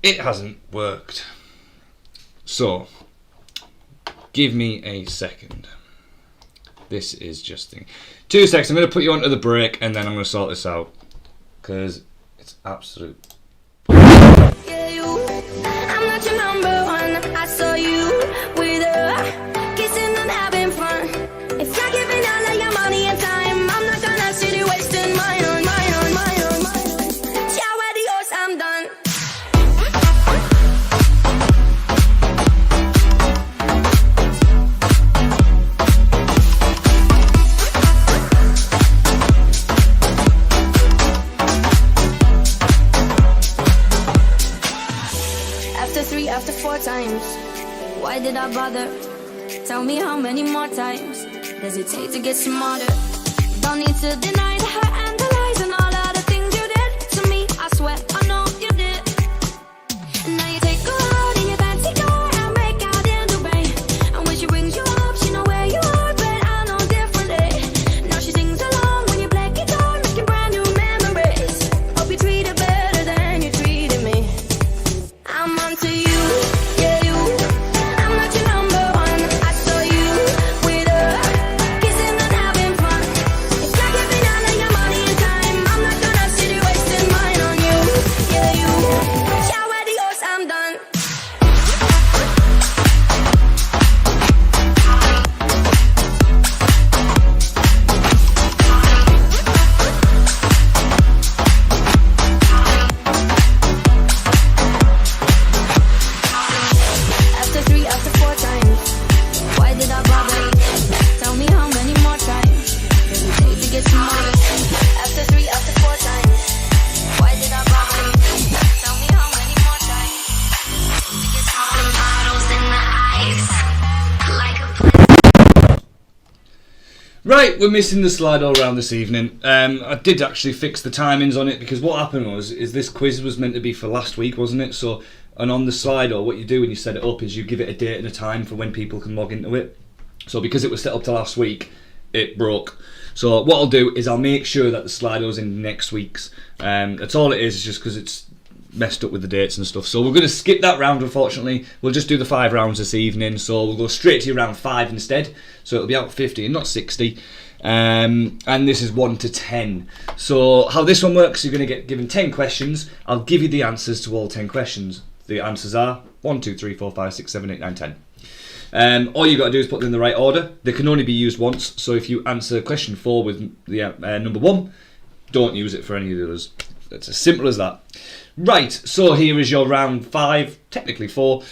it hasn't worked. So give me a second. This is just thing. 2 seconds. I'm going to put you onto the break and then I'm going to sort this out because it's absolute. Yeah, you. I'm not your number one. I saw you with her kissing and having fun. If you're giving all of your money and time, I'm not gonna sit you wasting mine. Shower the horse, I'm done. After 4 times, why did I bother? Tell me how many more times does it take to get smarter? Don't need to deny the hurt and the lies and all of the things you did to me. I swear I know you did. And now you take a ride in your fancy car and break out in Dubai. And when she brings you up, she know where you are, but I know differently. Now she sings along when you play guitar, making brand new memories. Hope you treat her better than you treated me. I'm onto you. Giving all Right, we're missing the Slido round this evening. I did actually fix the timings on it because what happened is this quiz was meant to be for last week, wasn't it? So, and on the Slido, what you do when you set it up is you give it a date and a time for when people can log into it. So because it was set up to last week, it broke. So what I'll do is I'll make sure that the Slido's in next week's. That's all it is just because it's messed up with the dates and stuff. So we're going to skip that round, unfortunately. We'll just do the 5 rounds this evening. So we'll go straight to round 5 instead. So it'll be out 50 and not 60. And this is 1 to 10. So how this one works, you're going to get given 10 questions. I'll give you the answers to all 10 questions. The answers are 1, 2, 3, 4, 5, 6, 7, 8, 9, 10. All you got to do is put them in the right order. They can only be used once. So if you answer question 4 with the number 1, don't use it for any of the others. It's as simple as that. Right, so here is your round 5, technically 4,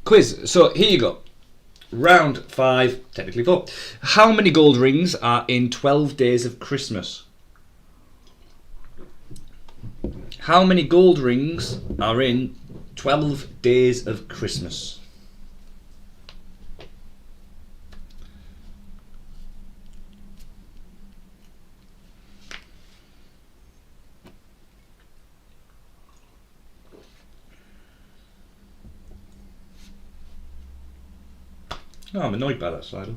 quiz. So here you go. Round 5, technically 4. How many gold rings are in 12 Days of Christmas? How many gold rings are in 12 Days of Christmas? Oh, I'm annoyed by that slider.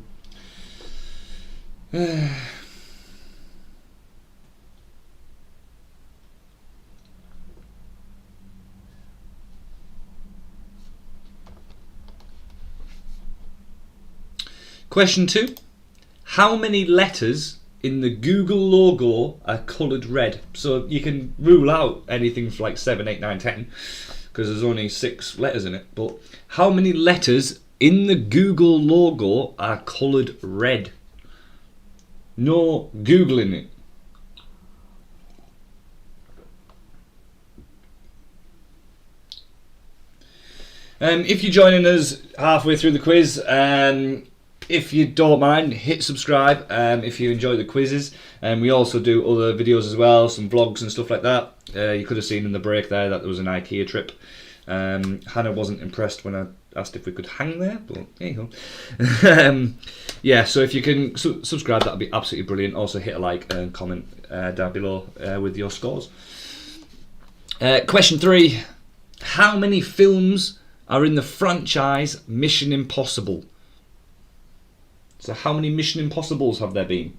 Question 2. How many letters in the Google logo are coloured red? So you can rule out anything for like 7, 8, 9, 10 because there's only 6 letters in it. But how many letters in the Google logo are coloured red? No Googling it. If you're joining us halfway through the quiz, if you don't mind, hit subscribe if you enjoy the quizzes. We also do other videos as well, some vlogs and stuff like that. You could have seen in the break there that there was an IKEA trip. Hannah wasn't impressed when I asked if we could hang there, but there you go. Yeah, so if you can subscribe, that would be absolutely brilliant. Also hit a like and comment down below with your scores. Question 3. How many films are in the franchise Mission Impossible? So how many Mission Impossibles have there been?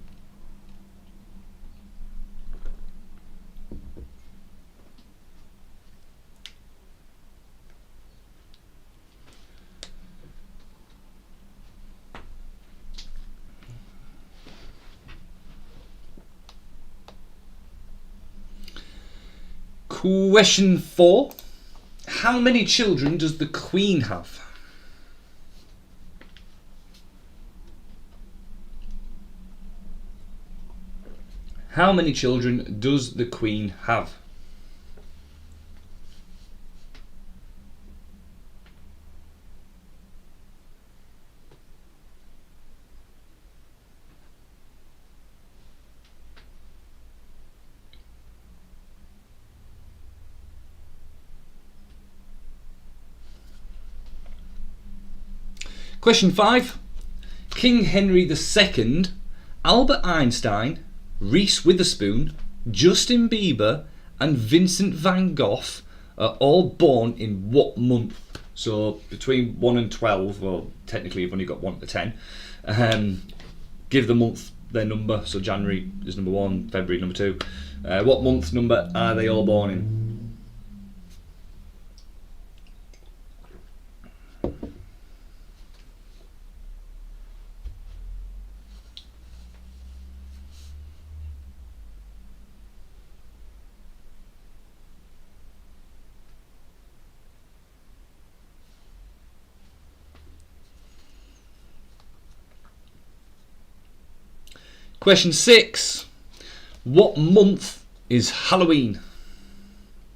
Question 4. How many children does the Queen have? How many children does the Queen have? Question 5. King Henry II, Albert Einstein, Reese Witherspoon, Justin Bieber and Vincent van Gogh are all born in what month? So between 1 and 12, well technically you've only got 1 to 10. Give the month their number, so January is number 1, February number 2. What month number are they all born in? Question 6. What month is Halloween?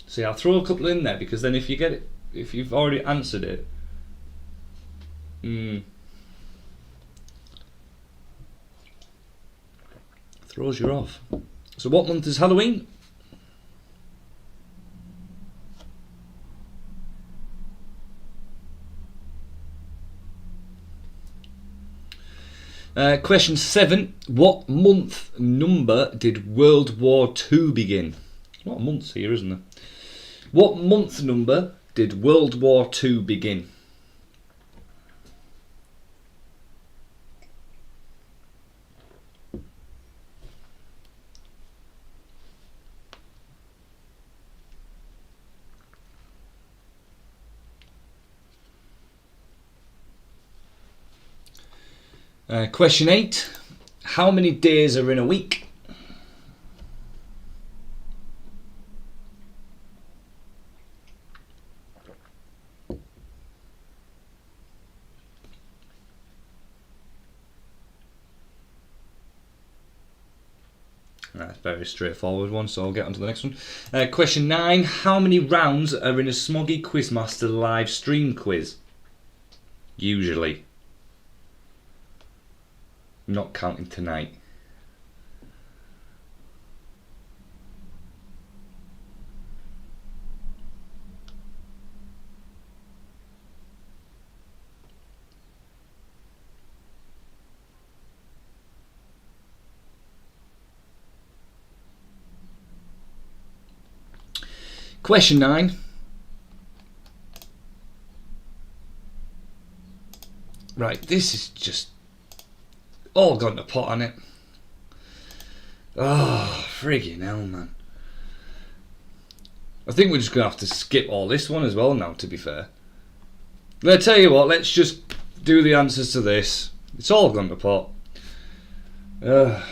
See, I'll throw a couple in there because then if you get it, if you've already answered it, throws you off. So what month is Halloween? Question 7. What month number did World War II begin? A lot of months here, isn't there? What month number did World War II begin? Question 8. How many days are in a week? That's a very straightforward one, so I'll get on to the next one. Question 9. How many rounds are in a Smoggie Quizmaster live stream quiz? Usually. Not counting tonight. Question 9. Right, this is just all gone to pot on it. Oh, friggin' hell, man. I think we're just going to have to skip all this one as well now, to be fair. I'll tell you what, let's just do the answers to this. It's all gone to pot. I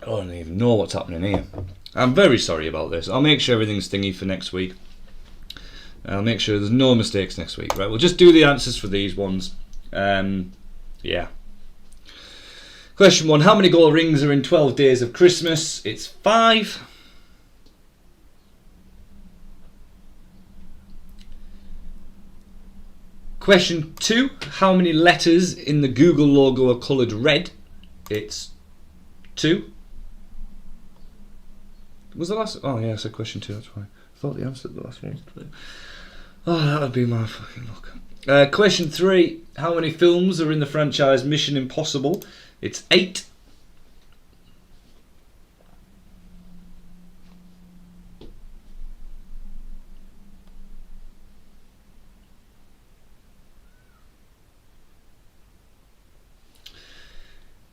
don't even know what's happening here. I'm very sorry about this. I'll make sure everything's thingy for next week. I'll make sure there's no mistakes next week. Right, we'll just do the answers for these ones. Yeah. Question 1. How many gold rings are in 12 Days of Christmas? It's 5. Question 2. How many letters in the Google logo are coloured red? It's 2. Was the last... Oh yeah, I said question 2, that's why. I thought the answer to the last one was 2. Oh, that would be my fucking luck. Question 3. How many films are in the franchise Mission Impossible? It's 8.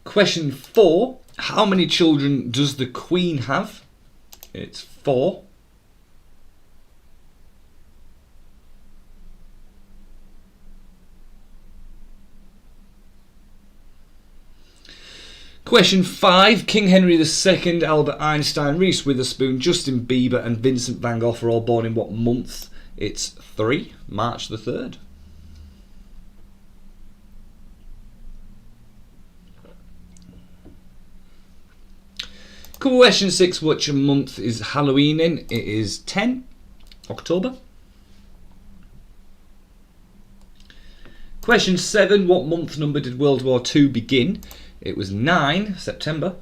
Question 4. How many children does the Queen have? It's 4. Question 5. King Henry II, Albert Einstein, Reese Witherspoon, Justin Bieber and Vincent van Gogh are all born in what month? It's 3. March the 3rd. Question 6. Which month is Halloween in? It is 10. October. Question 7. What month number did World War II begin? It was 9. September.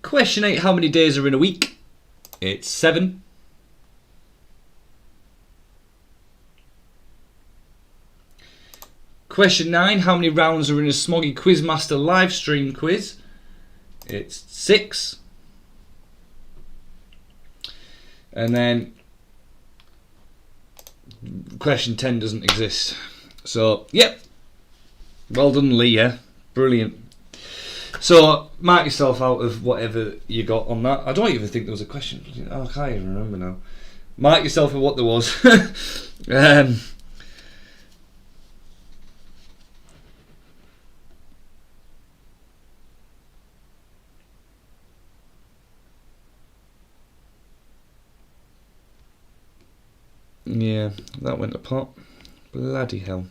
Question 8. How many days are in a week? It's 7. Question 9. How many rounds are in a Smoggie Quizmaster live stream quiz? It's 6. And then question 10 doesn't exist. So, yep. Well done, Lee, yeah. Brilliant. So, mark yourself out of whatever you got on that. I don't even think there was a question. Oh, I can't even remember now. Mark yourself of what there was. Yeah, that went to pot. Bloody hell.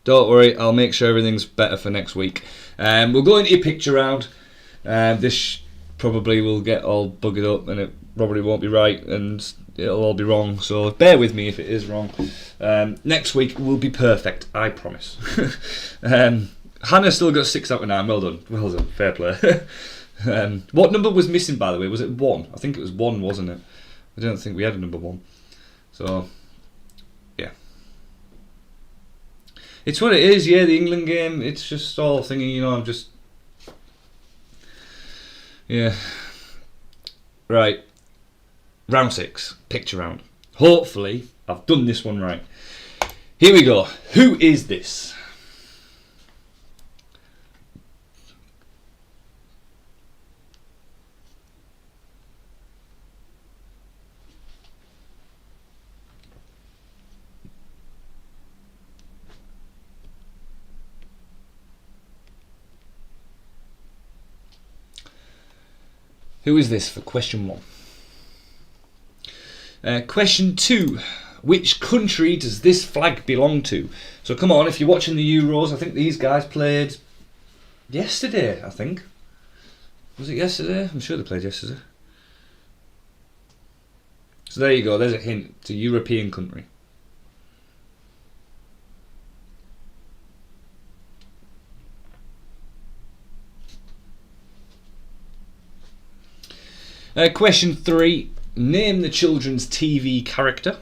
Don't worry, I'll make sure everything's better for next week. We'll go into your picture round. This probably will get all buggered up and it probably won't be right and it'll all be wrong. So bear with me if it is wrong. Next week will be perfect, I promise. Hannah still got 6 out of 9. Well done. Well done. Fair play. What number was missing, by the way? Was it 1? I think it was 1, wasn't it? I don't think we had a number 1. So, yeah. It's what it is, yeah, the England game. It's just all thinking, you know, I'm just... Yeah. Right. Round 6. Picture round. Hopefully, I've done this one right. Here we go. Who is this? Who is this for question 1? Question 2. Which country does this flag belong to? So come on, if you're watching the Euros, I think these guys played yesterday, I think. Was it yesterday? I'm sure they played yesterday. So there you go, there's a hint. It's a European country. Question 3. Name the children's TV character.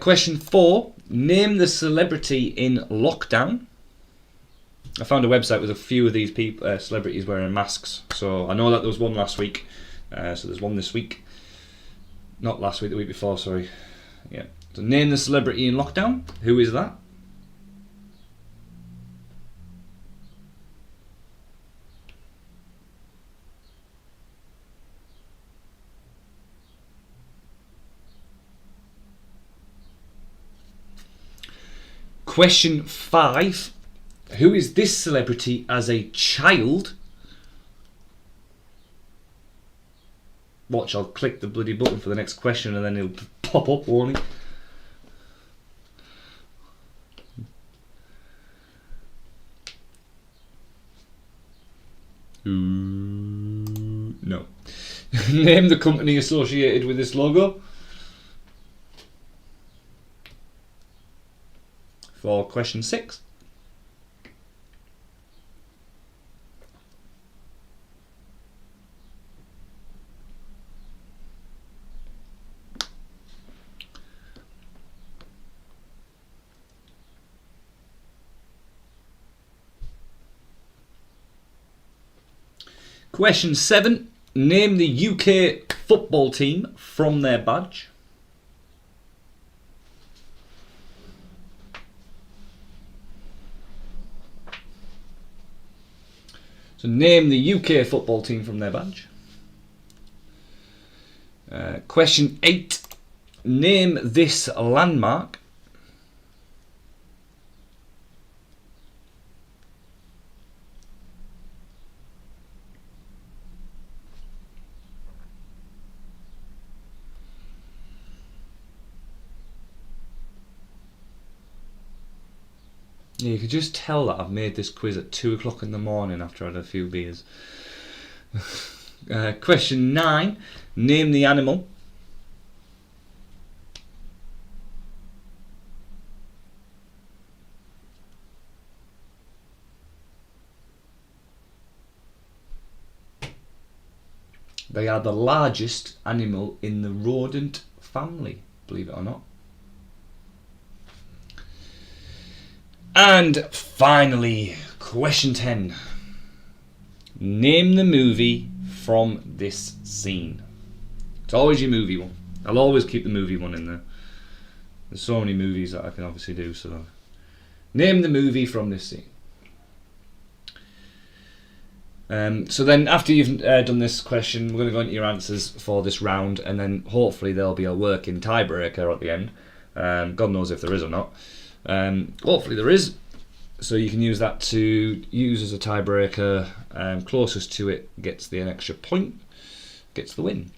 Question 4. Name the celebrity in lockdown. I found a website with a few of these people, celebrities wearing masks. So I know that there was one last week. So there's one this week. Not last week, the week before, sorry. Yeah. So name the celebrity in lockdown. Who is that? Question 5. Who is this celebrity as a child? Watch, I'll click the bloody button for the next question and then it'll pop up, won't it? No. Name the company associated with this logo. For question 6. Question 7. Name the UK football team from their badge. So name the UK football team from their badge. Question 8. Name this landmark. Yeah, you could just tell that I've made this quiz at 2 o'clock in the morning after I had a few beers. Question 9. Name the animal. They are the largest animal in the rodent family, believe it or not. And finally, question 10. Name the movie from this scene. It's always your movie one. I'll always keep the movie one in there. There's so many movies that I can obviously do. So, name the movie from this scene. So then after you've done this question, we're going to go into your answers for this round, and then hopefully there'll be a working tiebreaker at the end. God knows if there is or not. Hopefully there is, so you can use that to use as a tiebreaker. Closest to it gets the extra point, gets the win.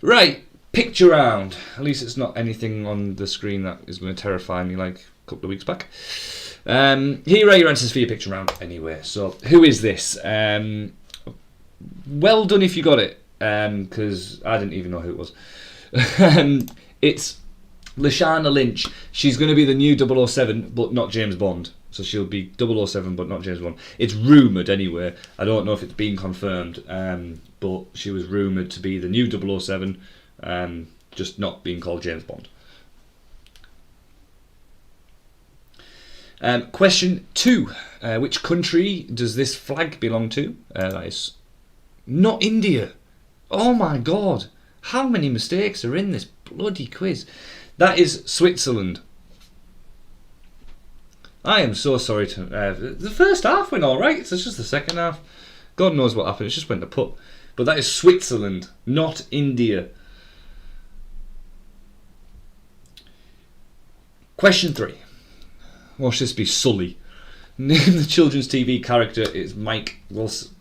Right, picture round. At least it's not anything on the screen that is going to terrify me like a couple of weeks back. Here are your answers for your picture round anyway. So who is this? Well done if you got it, because I didn't even know who it was. It's Lashana Lynch. She's going to be the new 007, but not James Bond. So she'll be 007, but not James Bond. It's rumoured anyway. I don't know if it's been confirmed, but she was rumoured to be the new 007, just not being called James Bond. Question 2. Which country does this flag belong to? That is not India. Oh my god. How many mistakes are in this bloody quiz? That is Switzerland. I am so sorry to... the first half went alright. It's just the second half. God knows what happened. It just went to putt. But that is Switzerland, not India. Question 3. Watch this be Sully. Name the children's TV character. It's Mike Wilson.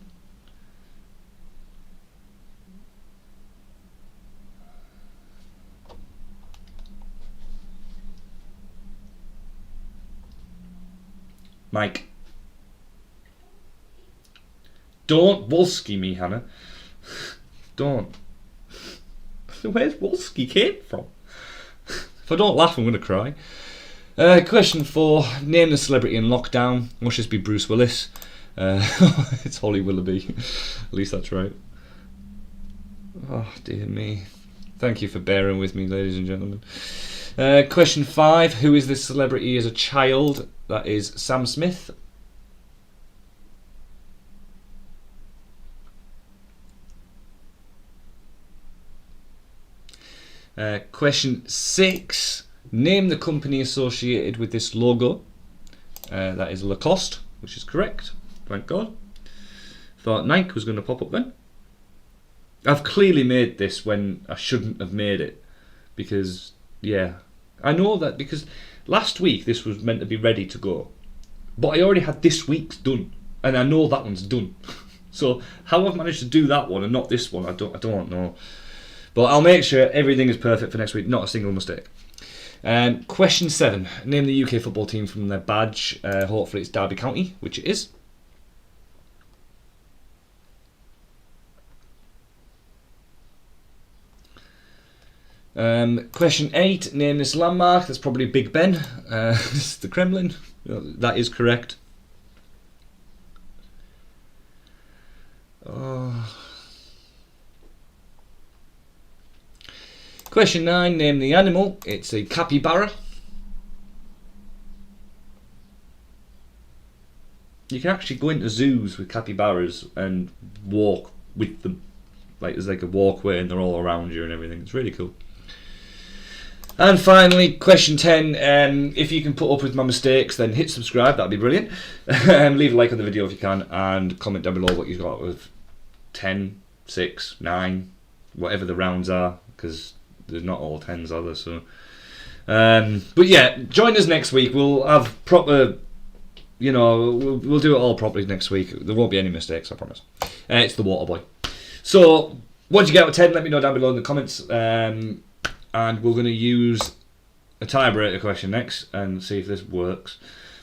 Mike. Don't Wolski me, Hannah. Don't. Where's Wolski came from? If I don't laugh, I'm going to cry. Question 4. Name the celebrity in lockdown. Must this be Bruce Willis? It's Holly Willoughby. At least that's right. Oh, dear me. Thank you for bearing with me, ladies and gentlemen. Question 5. Who is this celebrity as a child? That is Sam Smith. Question 6. Name the company associated with this logo. That is Lacoste, which is correct. Thank God. Thought Nike was going to pop up then. I've clearly made this when I shouldn't have made it. Because, yeah. I know that because last week this was meant to be ready to go. But I already had this week's done. And I know that one's done. So how I've managed to do that one and not this one, I don't know. But I'll make sure everything is perfect for next week. Not a single mistake. Question 7. Name the UK football team from their badge. Hopefully it's Derby County, which it is. Question 8. Name this landmark. That's probably Big Ben. This is the Kremlin. That is correct. Question 9. Name the animal. It's a capybara. You can actually go into zoos with capybaras and walk with them. Like there's like a walkway and they're all around you and everything. It's really cool. And finally, question 10. If you can put up with my mistakes, then hit subscribe. That'd be brilliant. Leave a like on the video if you can, and comment down below what you've got with 10, 6, 9, whatever the rounds are, because they're not all 10s, are they? So, but yeah, join us next week. We'll have proper, we'll do it all properly next week. There won't be any mistakes, I promise. It's the Water Boy. So, what did you get out of 10? Let me know down below in the comments. And we're going to use a tiebreaker question next and see if this works.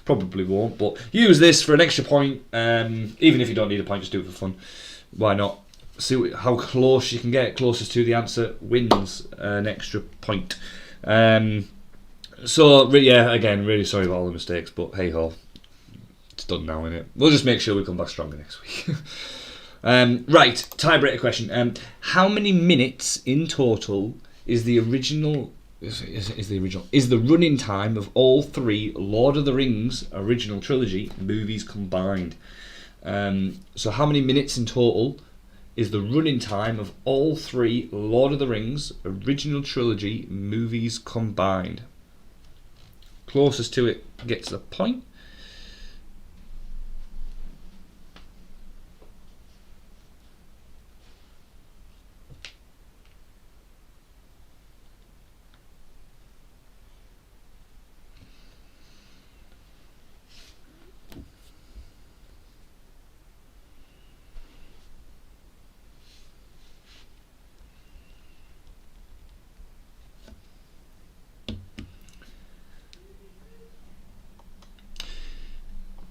Probably won't, but use this for an extra point. Even if you don't need a point, just do it for fun. Why not? See how close you can get. Closest to the answer wins an extra point. So, yeah, again, really sorry about all the mistakes, but hey ho. It's done now, innit? We'll just make sure we come back stronger next week. Right, tiebreaker question. How many minutes in total is the running time of all 3 Lord of the Rings original trilogy movies combined? So how many minutes in total is the running time of all 3 Lord of the Rings original trilogy movies combined? Closest to it gets the point.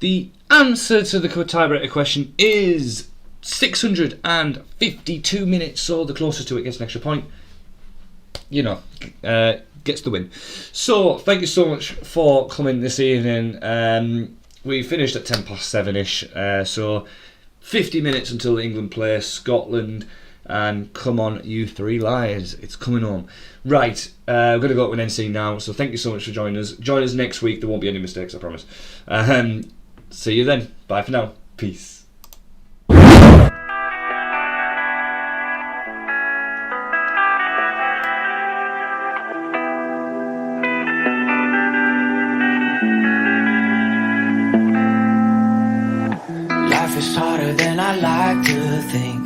The answer to the tiebreaker question is 652 minutes, so the closest to it gets an extra point. gets the win. So thank you so much for coming this evening. We finished at 7:10ish, so 50 minutes until England play Scotland. And come on, you three lions, it's coming home. Right, we're going to go up with NC now, so thank you so much for joining us. Join us next week, there won't be any mistakes, I promise. See you then, bye for now, peace. Life is harder than I like to think,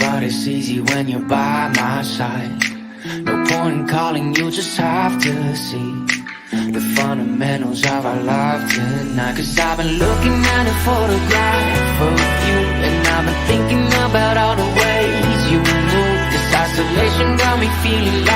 but it's easy when you're by my side. No point in calling, you just have to see the fundamentals of our life tonight. Cause I've been looking at a photograph of you, and I've been thinking about all the ways you move. This isolation got me feeling like